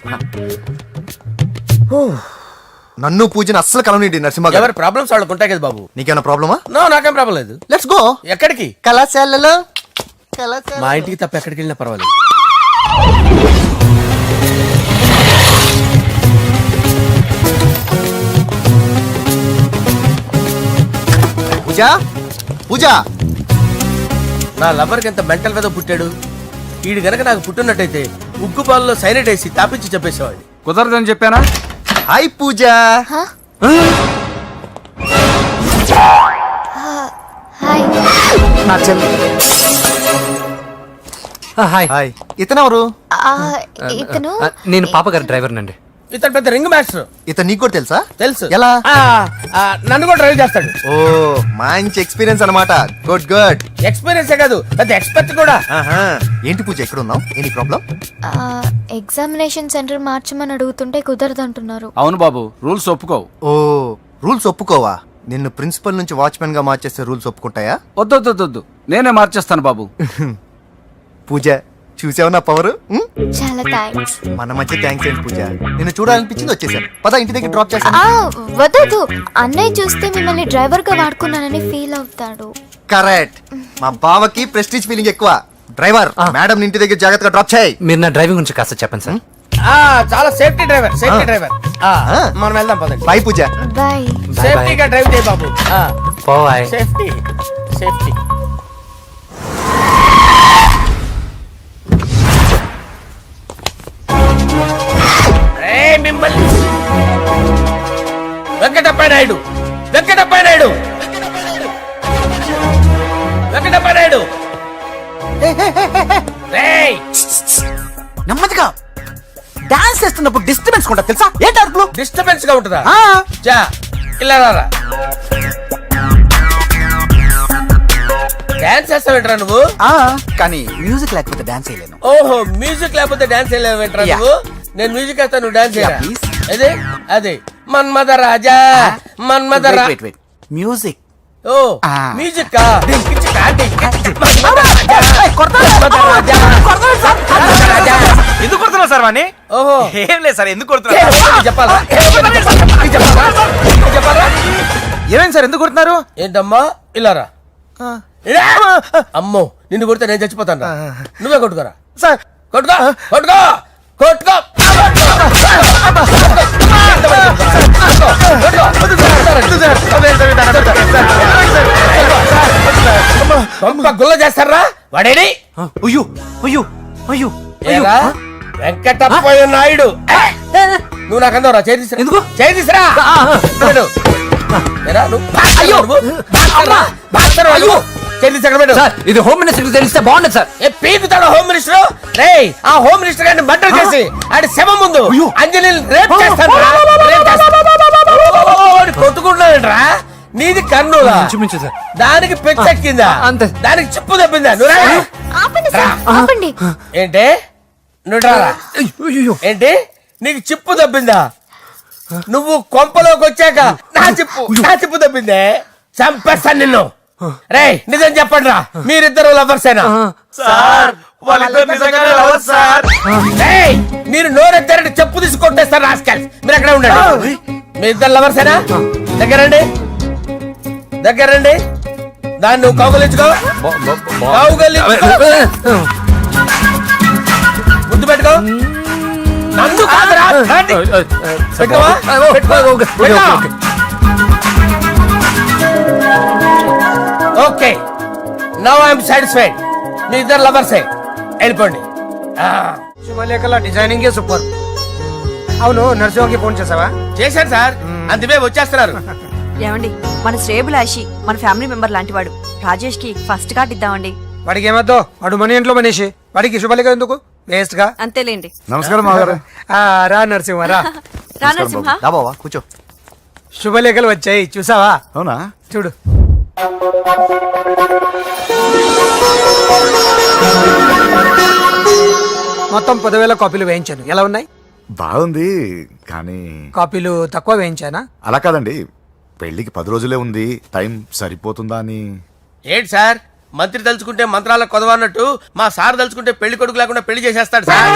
నన్ను పూజని అస్సలు కలవనిండి నరసింహ గారు. ఎవరి ప్రాబ్లమ్స్ వాళ్ళకు ఉంటాయి కదా బాబు. నీకేమైనా ప్రాబ్లమా? నో, నాకేం ప్రాబ్లం లేదు. Let's go. ఎక్కడికి? కళాశాలలో. మా ఇంటికి తప్ప ఎక్కడికి వెళ్ళినా పర్వాలేదు. పూజ, పూజ. నా లవర్కి ఎంత మెంటల్ మీద పుట్టాడు. వీడు గనక నాకు పుట్టినట్టయితే ఉగ్గు పాలలో సైనట్ వేసి తాపించి చెప్పేసేవాడిని. కుదరదని చెప్పానా? హాయ్ పూజ. నా చెల్లి. Hi, hi. ఇతనెవరు? ఇతను నేను పాప గారి డ్రైవర్ నండి. ఇతను పెద్ద రింగ్ మాస్టర్. ఇతను నీకు కూడా తెలుసా? తెలుసు. ఎలా? నన్ను కూడా డ్రైవ్ చేస్తాడు. ఓ మంచి ఎక్స్పీరియన్స్ అన్నమాట. Good good. ఎక్స్పీరియన్సే కాదు, పెద్ద ఎక్స్పర్ట్ కూడా. ఏంటి పూజ ఎక్కడ ఉన్నావు? Any problem? ఎగ్జామినేషన్ సెంటర్ మార్చమని అడుగుతుంటే కుదరదంటున్నారు. అవును బాబు, రూల్స్ ఒప్పుకోవు. ఓ రూల్స్ ఒప్పుకోవా? నిన్ను ప్రిన్సిపల్ నుంచి వాచ్మెన్ గా మార్చేస్తే రూల్స్ ఒప్పుకుంటాయా? వద్దు, నేనే మార్చేస్తాను బాబు. పూజ చూసావు నా పవర్? చాలా థ్యాంక్స్. మన మధ్య థ్యాంక్స్ ఏంటి పూజ. నిన్ను చూడాలనిపించింది వచ్చేసాను. పద ఇంటి దగ్గర డ్రాప్ చేస్తాను. వద్దు, అన్నయ్య చూస్తే మిమ్మల్ని డ్రైవర్ గా వాడుకున్నానని ఫీల్ అవుతాడు. కరెక్ట్. మా బావకి ప్రెస్టీజ్ ఫీలింగ్ ఎక్కువ. డ్రైవర్, మేడం ఇంటి దగ్గర జాగ్రత్తగా డ్రాప్ చేయి. మీరు నా డ్రైవింగ్ గురించి కాస్త చెప్పండి సార్. చాలా సేఫ్టీ డ్రైవర్. మనం వెళ్దాం పదండి. బాయ్ పూజ. బాయ్. సేఫ్టీగా డ్రైవ్ చేయి బాబు. బాయ్. Safety safety. మిమ్మల్ని వెంకటప్ప నాయుడు, వెంకటప్ప నాయుడు, వెంకటప్ప నాయుడు. నెమ్మదిగా డాన్స్ చేస్తున్నప్పుడు డిస్టర్బెన్స్ కూడా తెలుసా? ఏంటి అరుపులు? డిస్టర్బెన్స్ గా ఉంటుందా? చా ఇలా రారా. డాన్స్ చేస్తావేంట్రా నువ్వు? కానీ మ్యూజిక్ లేకపోతే డాన్స్ చేయలేను. ఓహో, మ్యూజిక్ లేకపోతే డాన్స్ చేయలేవేంట్రా నువ్వు? నేను మ్యూజిక్ వేస్తా, నువ్వు డాన్స్ చేయరా? అదే అదే మన్మద రాజా, మన్మద మ్యూజిక్. ఓ మ్యూజిక్ కా? ఎందుకు కొడుతున్నా సార్ వాణ్ణి? ఓహో, ఏం లేదు సార్, ఎందుకు కొడుతున్నా? చెప్పాలా? చెప్పాలా? ఏమైంది సార్, ఎందుకు కొడుతున్నారు? ఏంటమ్మా ఇలా రా. అమ్మో, నిన్ను కొడితే నేను చచ్చిపోతాను. నువ్వే కొట్టుకోరా సార్. కొట్టుకో, కొట్టుకో, కొట్టుకో. గుల్ల చేస్తారా వాడేడి? అయ్యో అయ్యో అయ్యో ఏరా వెంకటప్పయ్య నాయుడు, నువ్వు నాకు అందరా చేతిరా. ఎందుకు? చేతిరా. సార్, ఇది హోమ్ మినిస్టర్ తెలిస్తే బాగుండదు సార్. పీకుతాడు హోమ్ మినిస్టర్. రే, ఆ హోమ్ మినిస్టర్ గారిని మర్డర్ చేసి ఆడి శవం ముందు అంజలి రేప్ చేస్తాను. కొట్టుకుంటున్నాడంట్రా. నీది కన్నులా? చూపించు సార్. దానికి పెచ్చెక్కిందా? అంతే. దానికి చిప్పు తప్పిందా? ఏంటి నువ్వు రారా? ఏంటి నీకు చిప్పు తప్పిందా? నువ్వు కొంపలోకి వచ్చాక నా చిప్పు తప్పిందే. చంపేస్తాను నిన్ను. రే, నిజం చెప్పండి రా, మీరిద్దరు లవర్సేనా? మీరు నోరెత్తారంటే చెప్పు తీసి కొట్టేస్తారు రాస్కల్స్. మీరు ఎక్కడ ఉండండి. మీ ఇద్దరు లవర్సేనా? దగ్గరండి, దగ్గరండి. దాన్ని నువ్వు కౌగలించుకో, కౌగలించుకో, ముద్దు పెట్టుకో. నన్ను కాదురా. పెట్టుకోవా? Okay, now I'm satisfied. మీ ఇద్దరు లవర్సే, వెళ్ళిపోండి. శుభలేఖల డిజైనింగ్ సూపర్. అవును, నరసింహకి ఫోన్ చేసావా? చేశాను సార్, అందుకే వచ్చేస్తున్నారు. ఏమండి మన శ్రేయబులాషి మన ఫ్యామిలీ మెంబర్ లాంటివాడు రాజేష్ కి ఫస్ట్ కార్డ్ ఇద్దామండి. వాడికి ఏమద్దో వాడు మన ఇంట్లో మనిషి, వాడికి శుభలేఖ ఎందుకు వేస్ట్ గా. అంతేలేండి. నమస్కారం మామగారు. రా నరసింహ రా. రా నరసింహ. బావా కూర్చో. శుభలేఖలు వచ్చాయి చూసావా? అవునా? చూడు. మొత్తం 10,000 కాపీలు వేయించాను. ఎలా ఉన్నాయి? బాగుంది కానీ కాపీలు తక్కువ వేయించానా? అలా కాదండి, పెళ్లికి 10 రోజులే ఉంది, టైం సరిపోతుందా అని. ఏంటి సార్, మంత్రి తలుచుకుంటే మంత్రాలకు కొదవన్నట్టు మా సార్ తలుచుకుంటే పెళ్లి కొడుకు లేకుండా పెళ్లి చేసేస్తాడు సార్.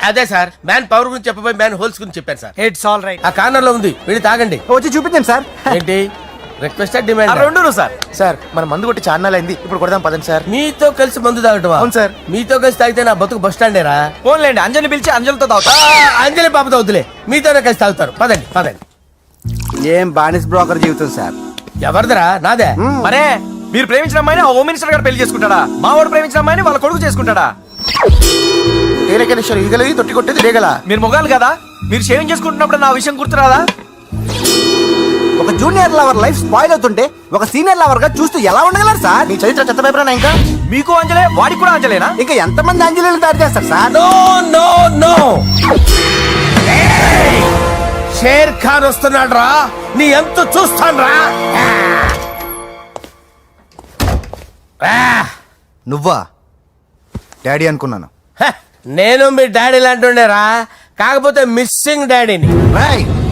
అదే సార్, మ్యాన్ పవర్ గురించి చెప్పబోయి మ్యాన్ హోల్స్ గురించి చెప్పాను సార్. It's all right. ఆ కార్నర్ లో ఉంది, వెళ్ళి తాగండి. వచ్చి చూపించండి సార్. ఏంటి రిక్వెస్ట్ డిమాండ్? రెండు సార్. సార్ మన మందు కొట్టి చాన్నాలు అయింది, ఇప్పుడు కొడదాం పదండి సార్. మీతో కలిసి మందు తాగటమా? అవును సార్. మీతో కలిసి తాగితే నా బతుకు బస్ స్టాండేరా? ఫోన్లేండి, అంజలిని పిలిచి అంజలితో తాగుతా. అంజలి పాపతో వద్దులే, మీతోనే కలిసి తాగుతారు. పదండి పదండి. ఏం బానిస్ బ్రోకర్ జీవితం సార్. ఎవరిదరా? నాదే. మరే మీరు ప్రేమించిన అమ్మాయిని ఆ హోమ్ మినిస్టర్ గారు పెళ్లి చేసుకుంటాడా? మా వాడు ప్రేమించిన అమ్మాయిని వాళ్ళ కొడుకు చేసుకుంటాడా? ఈగలవి తొట్టి కొట్టేది రేగల. మీరు మొగాలు కదా, మీరు షేవింగ్ చేసుకుంటున్నప్పుడు నా విషయం గుర్తురాదా? ఒక జూనియర్ లవర్ లైఫ్ స్పాయిల్ అవుతుంటే ఒక సీనియర్ లవర్ గా చూస్తూ ఎలా ఉండగలరు సార్? నీ చరిత్ర చెత్త పేపర్ ఇంకా మీకు అంజలే, వాడికి కూడా అంజలేనా? ఇంకా ఎంతమంది అంజలీలు తయారు చేస్తారు sir? No no no, Sher Khan వస్తున్నాడు రా, నీ ఎంత చూస్తాను రా. నువ్వా డాడీ అనుకున్నాను. నేను మీ డాడీ లాంటి రా, కాకపోతే మిస్సింగ్ డాడీని.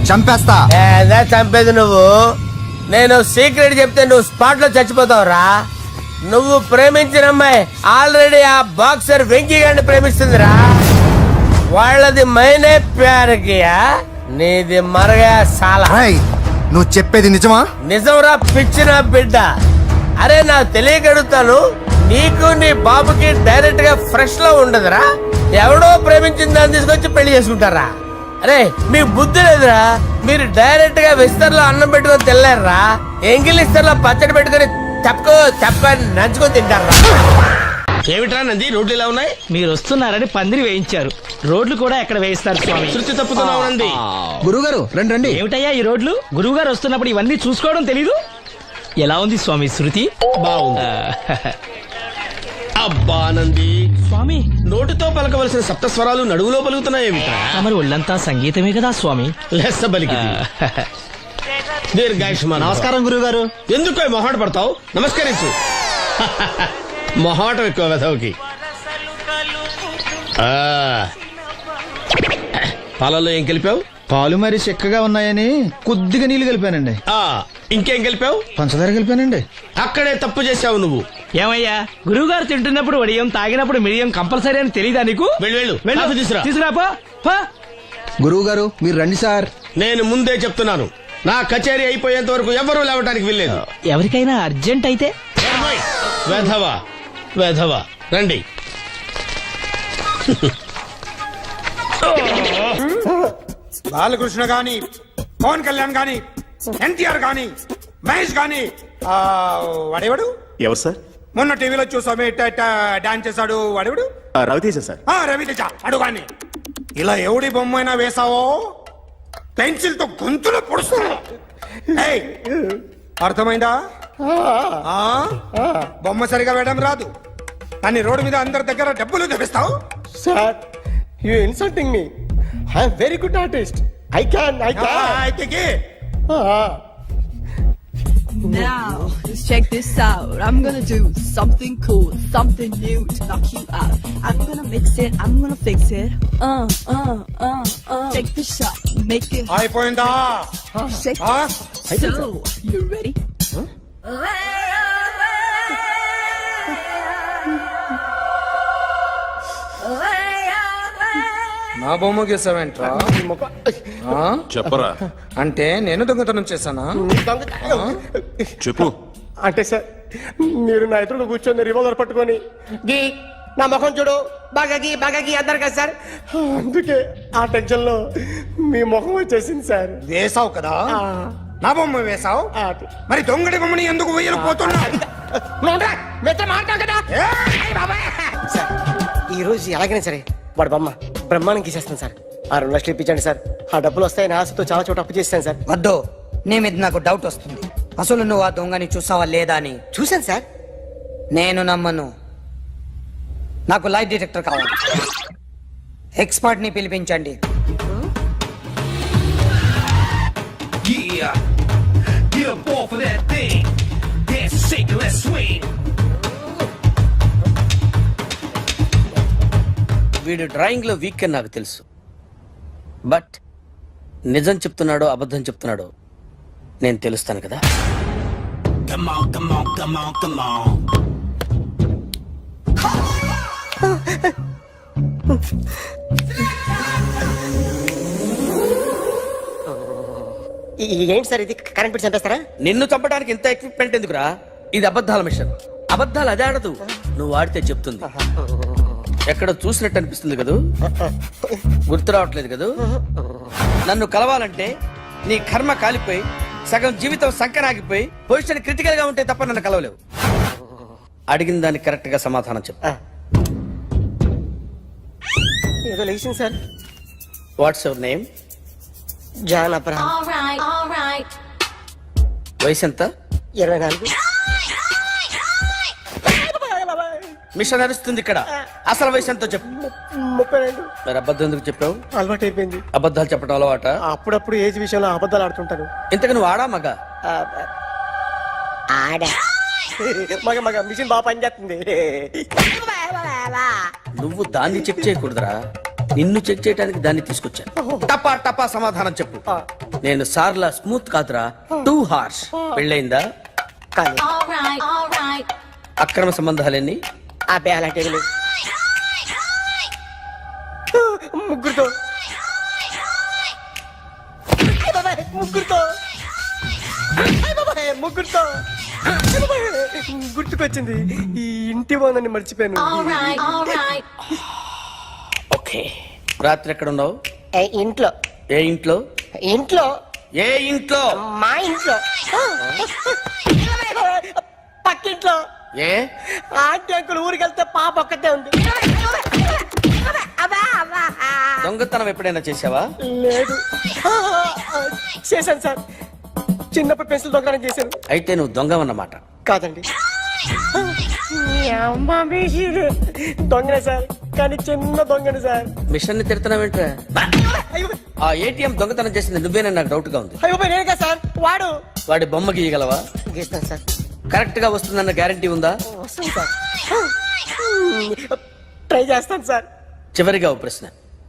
చంపేస్తా. అదే చంపేది నువ్వు. నేను సీక్రెట్ చెప్తే నువ్వు స్పాట్ లో చచ్చిపోతావురా. నువ్వు ప్రేమించిన అమ్మాయి ఆల్రెడీ ఆ బాక్సర్ వెంకీ గారిని ప్రేమిస్తుందిరా. వాళ్ళది మైనే ప్యార్ కియా, నీది మరగా సాలా. నువ్వు చెప్పేది నిజమా? నిజంరా పిచ్చిన బిడ్డ. అరే నాకు తెలియగడుగుతాను, నీకు నీ బాబుకి డైరెక్ట్ గా ఫ్రెష్ లో ఉండదురా. ఎవడో ప్రేమించిన దాన్ని తీసుకొచ్చి పెళ్లి చేసుకుంటారా? అరే మీకు బుద్ధి లేదురా. మీరు డైరెక్ట్ గా విస్తర్లో అన్నం పెట్టుకొని తినలేరురా. ఎంగిలిస్తర్లో పచ్చడి పెట్టుకొని తప్ప నంచుకొని తింటారా? ఏమిట్రా నంది, రోడ్లు ఇలా ఉన్నాయి? మీరు వస్తున్నారని పందిరి వేయించారు, రోడ్లు కూడా ఎక్కడ వేయిస్తారు స్వామి? శృతి తప్పుతున్నావు నంది. గురుగారు రండి రండి. ఏమిటయ్యా ఈ రోడ్లు? గురువు గారు వస్తున్నప్పుడు ఇవన్నీ చూసుకోవడం తెలీదు? ఎలా ఉంది స్వామి శృతి? బాగుంది. అబ్బా నంది, స్వామి నోటితో పలకవలసిన సప్తస్వరాలు నడువులో పలుకుతున్నాయేమిట్రా? మరి ఒళ్ళంతా సంగీతమే కదా స్వామి. లెస్స బలికి దీర్ఘాయుష్మాన్. నమస్కారం గురుగారు. ఎందుకు మొహాట పడతావు? నమస్కరించు. మొహాటం ఎక్కువ వెధవుకి. పాలల్లో ఏం కలిపావు? పాలు మరి చిక్కగా ఉన్నాయని కొద్దిగా నీళ్లు కలిపానండి. ఇంకేం కలిపావు? పంచదార కలిపానండి. అక్కడే తప్పు చేసావు నువ్వు. ఏమయ్యా, గురువు గారు తింటున్నప్పుడు వడియం, తాగినప్పుడు మిడియం కంపల్సరీ అని తెలీదా నీకు? వెళ్ళు కాఫీ తీసురా. తీసుకురాపో. గురువు గారు మీరు రండి సార్. నేను ముందే చెప్తున్నాను, నా కచేరీ అయిపోయేంత వరకు ఎవరూ లేవటానికి వెళ్ళలేదు. ఎవరికైనా అర్జెంట్ అయితే వెధవా వెధవా రండి. బాలకృష్ణ గాని, పవన్ కళ్యాణ్ గాని, ఎన్టీఆర్ గాని, మహేష్ గాని, వాడేవాడు ఎవరు సార్? మొన్న టీవీలో చూసామే డాన్స్ చేశాడు వాడేవాడు? రవితేజ సార్. రవితేజ అడు గాని. ఇలా ఎవడి బొమ్మైనా వేసావో పెన్సిల్ తో గొంతులో పొడుస్తున్నావు. అర్థమైందా? బొమ్మ సరిగా వేయడం రాదు కానీ రోడ్డు మీద అందరి దగ్గర డబ్బులు తెప్పిస్తావు. Sir, you insulting me. I am very good artist. I can. Now, just check this out. I'm gonna do something cool, something new to knock you out. I'm gonna mix it, I'm gonna fix it. Take the shot, make it. అయిపోయిందా? Shake it. So, you ready? నా బొమ్మ గీసావేంట్రా? చెప్పరా. అంటే నేను దొంగతనం చేశానా? చెప్పు. అంటే సార్, మీరు నా ఎదురు కూర్చొని రివాల్వర్ పట్టుకొని గీ నా ముఖం చూడు బాగా గీ అన్నారు కదా సార్, అందుకే ఆ టెన్షన్ లో మీ ముఖం వచ్చేసింది సార్. వేసావు కదా, నా బొమ్మ వేసావు, మరి దొంగడి బొమ్మని ఎందుకు వేయలు పోతున్నా? ఈ రోజు ఎలాగైనా సరే వాడు బొమ్మ బ్రహ్మాండం గీసేస్తాను సార్. ఆ 2 లక్షలు ఇప్పించండి సార్. ఆ డబ్బులు వస్తాయని ఆశతో చాలా చోట అప్పు చేశాను సార్. వద్దు, నీ మీద నాకు డౌట్ వస్తుంది. అసలు నువ్వు ఆ దొంగని చూసావా లేదా అని. చూశాను సార్. నేను నమ్మను. నాకు లైట్ డిటెక్టర్ కావాలి. ఎక్స్పర్ట్ ని పిలిపించండి. వీడు డ్రాయింగ్ లో వీక్ అని నాకు తెలుసు, బట్ నిజం చెప్తున్నాడో అబద్ధం చెప్తున్నాడో నేను తెలుస్తాను కదా. ఏంటి సార్ ఇది, కరెంట్ బిల్ చంపేస్తారా? నిన్ను చంపడానికి ఇంత ఎక్విప్మెంట్ ఎందుకురా? ఇది అబద్ధాల మిషన్. అబద్ధాలు అదే ఆడదు, నువ్వు ఆడితే చెప్తుంది. ఎక్కడ చూసినట్టు అనిపిస్తుంది కదూ, గుర్తు రావట్లేదు కదూ. నన్ను కలవాలంటే నీ కర్మ కాలిపోయి సగం జీవితం సంకరాగిపోయి పొజిషన్ క్రిటికల్ గా ఉంటే తప్ప నన్ను కలవలేవు. అడిగిన దానికి కరెక్ట్ గా సమాధానం చెప్పు. ఏదో లేచింది sir. What's your name? John Abraham. వయసు ఎంత? 24. మిషన్ నడుస్తుంది ఇక్కడ. అసలు వయసు ఎంతో చెప్పు. 32. మరి అబద్ధం ఎందుకు చెప్పావు? అలవాటు అయిపోయింది. అబద్ధాలు చెప్పడం అలవాట? అప్పుడప్పుడు ఏజ్ విషయంలో అబద్ధాలు ఆడుతుంటాను. ఇంతకు నువ్వు ఆడా మగ? ఆడా. మగ మగ మిషన్ బాగా పనిచేస్తుంది. నువ్వు దాన్ని చెక్ చేయకూడదురా, నిన్ను చెక్ చేయడానికి దాన్ని తీసుకొచ్చాను. టపా టపా సమాధానం చెప్పు. నేను సార్లా స్మూత్ కాదురా, టూ హార్ష్. పెళ్ళైందా? కానీ అక్రమ సంబంధాలన్నీ? అలాంటి ముగ్గురుతో ముగ్గురుతో గుర్తుకొచ్చింది. ఈ ఇంటి బాగుందని మర్చిపోయాను. ఓకే, రాత్రి ఎక్కడ ఉన్నావు? ఇంట్లో. ఏ ఇంట్లో? ఇంట్లో. ఏ ఇంట్లో? మా ఇంట్లో. పక్కింట్లో. ఏ ఆంటీ అంకుల్ ఊరికి వెళ్తే పాప ఒక్కతే ఉంది. దొంగతనం ఎప్పుడైనా చేసావా? లేదు. చేశాను సార్, చిన్నప్పుడు పెన్సిల్ దొంగతనం చేశాను. అయితే నువ్వు దొంగవన్నమాట. కాదండి, దొంగనే సార్, కానీ చిన్న దొంగని సార్. మిషన్ ని తిడుతున్నావేంట్రా? ఆ ఏటీఎం దొంగతనం చేసింది నువ్వేనని నాకు డౌట్ గా ఉంది. అయ్యో నేనే సార్. వాడి బొమ్మ గీయగలవా? గీస్తాను సార్. కరెక్ట్ గా వస్తుందన్న గ్యారంటీ ఉందా? వస్తాను సార్, ట్రై చేస్తాను సార్. చివరిగా ఓ ప్రశ్న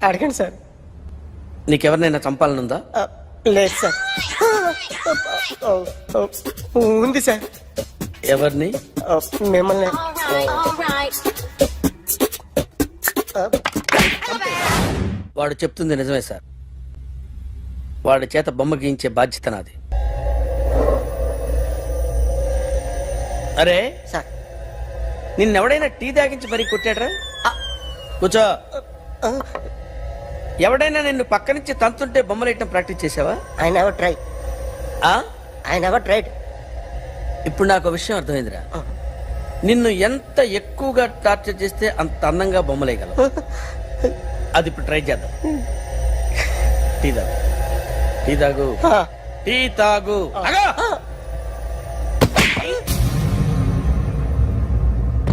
అడగండి సార్. నీకెవరినైనా చంపాలనుందా? లేదు సార్. ఉంది సార్. ఎవరిని? మిమ్మల్ని. వాడు చెప్తుంది నిజమే సార్. వాడి చేత బొమ్మ గీయించే బాధ్యత నాది. అరే సార్, నిన్నెవడైనా టీ తాగించి మరీ కొట్టాడ్రా? కూర్చో. ఎవడైనా నిన్ను పక్క నుంచి తంతుంటే బొమ్మలేయటం ప్రాక్టీస్ చేసావా? I never try. I never tried. ఇప్పుడు నాకు విషయం అర్థమైందిరా. నిన్ను ఎంత ఎక్కువగా టార్చర్ చేస్తే అంత అందంగా బొమ్మలేయగలవు. అది ఇప్పుడు ట్రై చేద్దాం. టీ తాగు, టీ తాగు, టీ తాగు.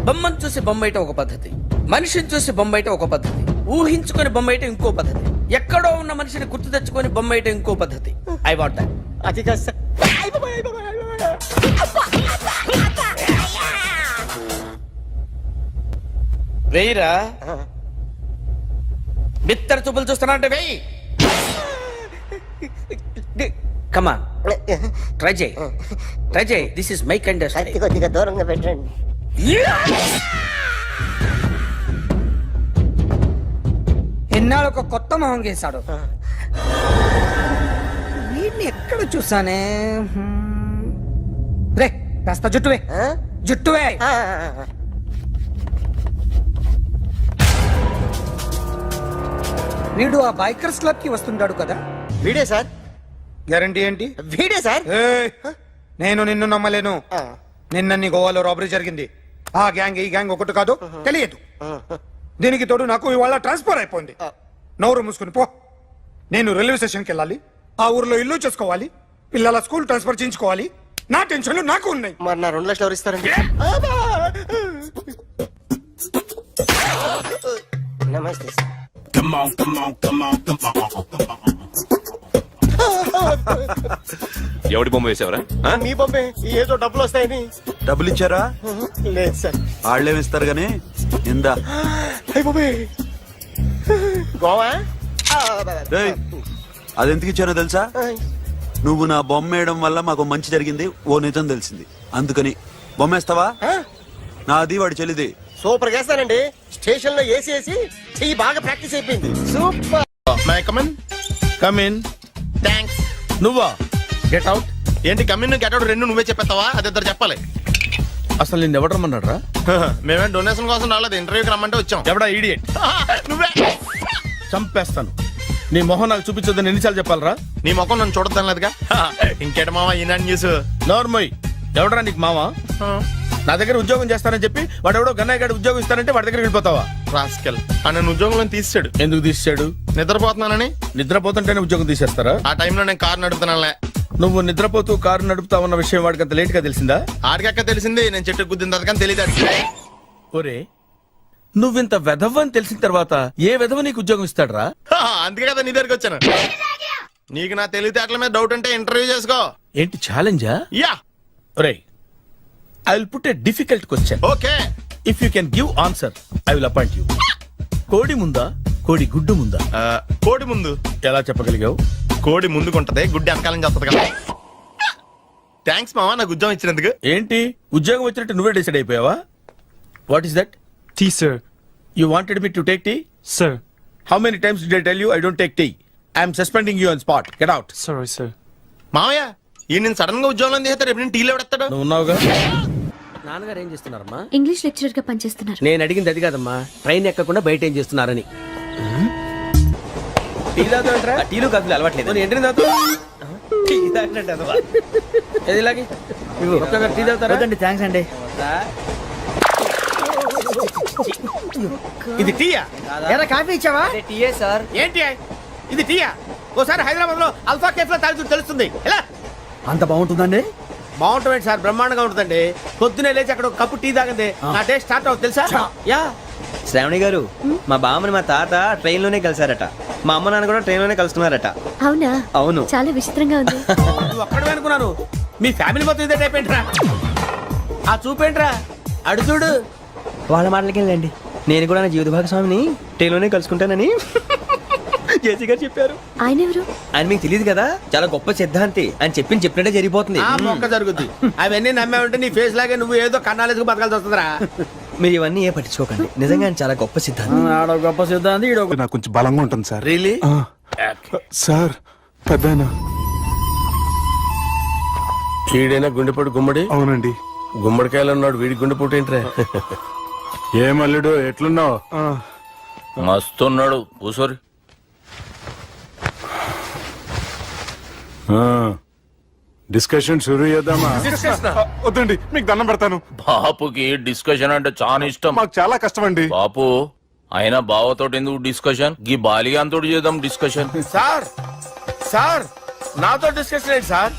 బొమ్మను చూసి బొమ్మయటం ఒక పద్ధతి, మనిషిని చూసి బొమ్మయటం ఒక పద్ధతి, ఊహించుకొని బొమ్మయటం ఇంకో పద్ధతి, ఎక్కడో ఉన్న మనిషిని గుర్తు తెచ్చుకొని బొమ్మయటం ఇంకో పద్ధతి. I want that. అది కాదు సార్. వెయ్యిరా. బిత్తర చూపులు చూస్తున్నా అంటే వెయ్యి. కమాన్, ట్రై చేయి, ట్రై చేయి. This is my kind of style. కొద్దిగా దూరంగా పెట్టండి. ఎన్నాళ్ళు ఒక కొత్త మొహం గీశాడు. వీడిని ఎక్కడ చూసానే? రే కాస్త జుట్టువే, జుట్టువే. వీడు ఆ బైకర్స్ క్లబ్ కి వస్తుంటాడు కదా? వీడే సార్. గ్యారంటీ ఏంటి? వీడే సార్. నేను నిన్ను నమ్మలేను. నిన్న నీ గోవాలో రాబరీ జరిగింది. ఆ గ్యాంగ్ ఈ గ్యాంగ్ ఒకటి కాదు, తెలియదు. దీనికి తోడు నాకు ఇవాళ ట్రాన్స్ఫర్ అయిపోయింది. నోరు మూసుకుని పో. నేను రైల్వే స్టేషన్కి వెళ్ళాలి, ఆ ఊర్లో ఇల్లు చేసుకోవాలి, పిల్లల స్కూల్ ట్రాన్స్ఫర్ చేయించుకోవాలి. నా టెన్షన్లు నాకు ఉన్నాయి. మరి నా 2 లక్షలు ఎవరు ఇస్తారండి? నమస్తే సార్. ఎవడి బొమ్మ వేసావరా? మీ బొమ్మే, ఏదో డబ్బులు వస్తాయని. డబ్బులు ఇచ్చారా? లేదు సార్. వాళ్ళేమి ఇస్తారు గానీ ఇందా. గోవా అదెందుకు ఇచ్చారో తెలుసా? నువ్వు నా బొమ్మ వేయడం వల్ల మాకు మంచి జరిగింది, ఓ నిజం తెలిసింది. అందుకని బొమ్మేస్తావా? నాది వాడి చెల్లిది. సూపర్ చేస్తానండి. స్టేషన్ లో ఏసీ వేసి చెయ్యి బాగా ప్రాక్టీస్ అయిపోయింది. Super. May I come on. Come in. Thanks. నువ్వా? Get out. ఏంటి కమిన్ గెట్ అవుట్ రెండు నువ్వే చెప్పేస్తావా? అది ఇద్దరు చెప్పాలి. అసలు నిన్ను ఎవరు రమ్మన్నారా? మేమే డొనేషన్ కోసం రాలేదు, ఇంటర్వ్యూకి రమ్మంటే వచ్చాం. ఎవడా ఈడియట్? నువ్వే. చంపేస్తాను. నీ మొహం నాకు చూపించొద్దని ఎన్నిసార్లు చెప్పాలరా? నీ ముఖం నన్ను చూడద్దాం లేదుగా. ఇంకేట మావా ఈనాడు న్యూస్. నోర్మోయ్, ఎవడరా నీకు మావా? నా దగ్గర ఉద్యోగం చేస్తానని చెప్పి వాడు ఎవడో గన్నయ్య గారి ఉద్యోగం ఇస్తానంటే వాడి దగ్గర వెళ్ళిపోతావా? రాస్కెల్. నన్ను ఉద్యోగంలో తీసాడు. ఎందుకు తీసాడు? నిద్రపోతున్నానని. నిద్రపోతుంటేనే ఉద్యోగం తీసేస్తారా? ఆ టైంలో నేను కారు నడుపుతున్నానులే. నువ్వు నిద్రపోతూ కారు నడుపుతా ఉన్న విషయం వాడికి అంత లేట్ గా తెలిసిందా? ఆడికక్క తెలిసింది, నేను చెట్టు గుద్దిన తర్వాత కానీ తెలియదు. ఒరే, నువ్వింత వెధవ్ అని తెలిసిన తర్వాత ఏ వెధవ నీకు ఉద్యోగం ఇస్తాడరా? అందుకే కదా నీ దగ్గరికి వచ్చాను. నీకు నా తెలివితేటల మీద డౌట్ అంటే ఇంటర్వ్యూ చేసుకో. ఏంటి ఛాలెంజా? యా. ఒరే, I will put a difficult question. Okay. If you can give answer I will appoint you. కోడి ముందా, కోడి గుడ్డు ముందా? కోడి ముందు. ఎలా చెప్పగలిగావు? కోడి ముందుకుంటది, గుడ్డి వెనకాలని చేస్తుంది కదా. థ్యాంక్స్ మావా నాకు ఉద్యోగం ఇచ్చినందుకు. ఏంటి ఉద్యోగం వచ్చినట్టు నువ్వే డిసైడ్ అయిపోయావా? What is that? Tea sir. You wanted me to take tea? Sir. How many times did I tell you I don't take tea? I am suspending you on spot. Get out. Sorry, sir. మావయ్య ఈ నేను సడన్ గా ఉద్యోగంలో తీస్తాడు, రేపు నేను టీలో పెడతాడు. నువ్వు ఉన్నావుగా? నాన్నగారు ఏం చేస్తున్నారమ్మా? ఇంగ్లీష్ లెక్చరర్ గా పనిచేస్తున్నారు. నేను అడిగింది అది కాదమ్మా, ట్రైన్ ఎక్కకుండా బయట ఏం చేస్తున్నారని. టీ తాగుతాంట్రా? టీలు కాఫీలు అలవాట్లేదు. ఎంట్రీ తాగుతా. టీ తాగినట్టు ఏది ఇలాగే ఒక్కసారి టీ తాగుతారా? థ్యాంక్స్ అండి. ఇది టీయా? ఎరా కాఫీ ఇచ్చావా? టీయే సార్. ఏంటి ఇది టీయా? ఓసారి హైదరాబాద్ లో అల్ఫా కేఫ్ లో తాగుతూ తెలుస్తుంది. ఎలా అంత బాగుంటుందండి? బాగుంటుంది సార్, బ్రహ్మాండంగా ఉంటుందండి. పొద్దునే లేచి అక్కడ ఒక కప్పు టీ తాగండి నా డే స్టార్ట్ అవుతుంది తెలుసా? యా. శ్రావణి గారు, మా బామ్మని మా తాత ట్రైన్ లోనే కలిసారట. మా అమ్మ నాన్న కూడా ట్రైన్ లోనే కలుస్తున్నారట. అవునా? అవును. చాలా విచిత్రంగా ఉంది. నువ్వు ఒక్కడే అనుకున్నాను, మీ ఫ్యామిలీ మొత్తం ఇదే టైప్ ఏంట్రా? ఆ చూపేంట్రా? అడు చూడు. వాళ్ళ మాటలకి వెళ్ళండి. నేను కూడా నా జీవిత భాగస్వామిని ట్రైన్ లోనే కలుసుకుంటానని జేసీ గారు చెప్పారు. ఆయన ఎవరు? ఆయన మీకు తెలియదు కదా, చాలా గొప్ప సిద్ధాంతి అని చెప్పినట్టే జరిగిపోతుంది. ఆ మొక్క జరుగుద్ది. అవన్నీ నమ్మావంటే నీ ఫేస్ లాగే నువ్వు ఏదో కన్నాలేసుకు బతకాల్సి వస్తుందిరా. మీరు ఇవన్నీ ఏ పట్టించుకోకండి, నిజంగా ఆయన చాలా గొప్ప సిద్ధాంతి. ఆడో గొప్ప సిద్ధాంతి, ఈడో నాకు కొంచెం బలంగా ఉంటుంది సార్. రియలీ? సార్ పెద్దనా? ఈడైనా గుండెపోటు గుమ్మడి? అవునండి. గుమ్మడికాయలు ఉన్నాడు, వీడి గుండెపోటు ఏంట్రా? ఏమల్లుడు ఎట్లున్నావు? మస్తున్నాడు కూసోరి. డిస్కషన్ షురూ చేద్దామా? వద్దండి, మీకు దండం పెడతాను. బాపుకి డిస్కషన్ అంటే చాలా ఇష్టం. మాకు చాలా కష్టం అండి. బాపు అయినా బావతోటి ఎందుకు డిస్కషన్? గీ బాలిగాంతోటి చేద్దాం డిస్కషన్. సార్ సార్ నాతో డిస్కషన్ ఏంటి సార్?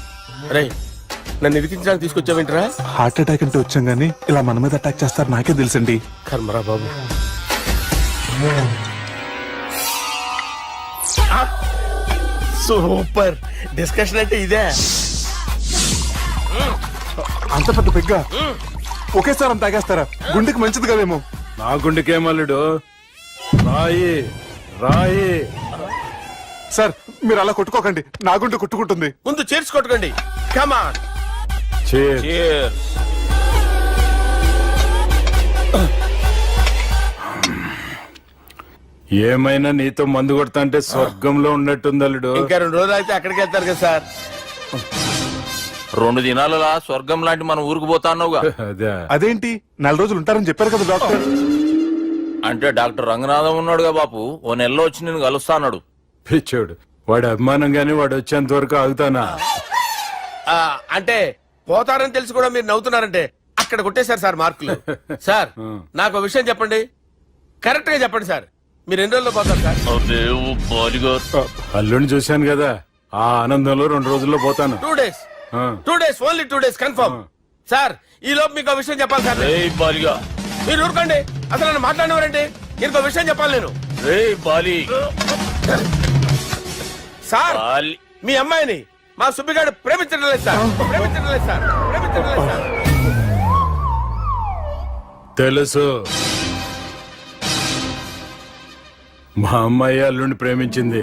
రే నన్ను ఇరికించడానికి తీసుకొచ్చావేంట్రా? హార్ట్ అటాక్ అంటే వచ్చాం గానీ ఇలా మన మీద అటాక్ చేస్తారు నాకే తెలుసండి. కర్మరా బాబు. సూపర్ డిస్కషన్ అంటే ఇదే. అంత పెద్ద పెగ్గా ఒకేసారి అంత తాగేస్తారా? గుండెకి మంచిది కదేమో. నా గుండెకేమల్లుడు రాయి రాయి. సార్ మీరు అలా కొట్టుకోకండి, నా గుండె కొట్టుకుంటుంది. ముందు చేర్చి కొట్టుకోండి. కమాన్. ఏమైనా నీతో మందు కొడతా అంటే స్వర్గంలో ఉన్నట్టుంది అల్లుడు. ఇంకా 2 రోజులు అయితే అక్కడికి వెళ్తారు కదా సార్. 2 దినాలలా స్వర్గం లాంటి మన ఊరికి పోతాన్నావుగా. అదేంటి 4 రోజులు ఉంటారని చెప్పారు కదా డాక్టర్. అంటే డాక్టర్ రంగనాథం ఉన్నాడుగా బాపు, ఓ నెలలో వచ్చి నేను కలుస్తా అన్నాడు. పిచ్చోడు, వాడు అభిమానంగానే వాడు వచ్చేంత వరకు ఆగుతానా? అంటే పోతారని తెలిసి కూడా మీరు నవ్వుతున్నారంటే అక్కడ కొట్టేశారు సార్ మార్కులు. సార్ నాకు ఒక విషయం చెప్పండి, కరెక్ట్ గా చెప్పండి సార్. మీరు ఎన్ని రోజుల్లో పోతారు సార్? అల్లుడిని చూశాను కదా, ఆ ఆనందంలో 2 రోజుల్లో పోతాను. 2 days. ఆ. 2 days, only 2 days confirm. Sir ఈ లోపు మీకు విషయం చెప్పాలి సార్. మీరు ఊరుకోండి, అసలు నన్ను మాట్లాడినవారండి. ఇంకో విషయం చెప్పాలి నేను. సార్ మీ అమ్మాయిని మా సుబ్బిగాడు ప్రేమించడం లేదు సార్. ప్రేమించడం లేదు సార్. ప్రేమించడం లేదు సార్. తెలుసు, మా అమ్మాయి అల్లుడిని ప్రేమించింది.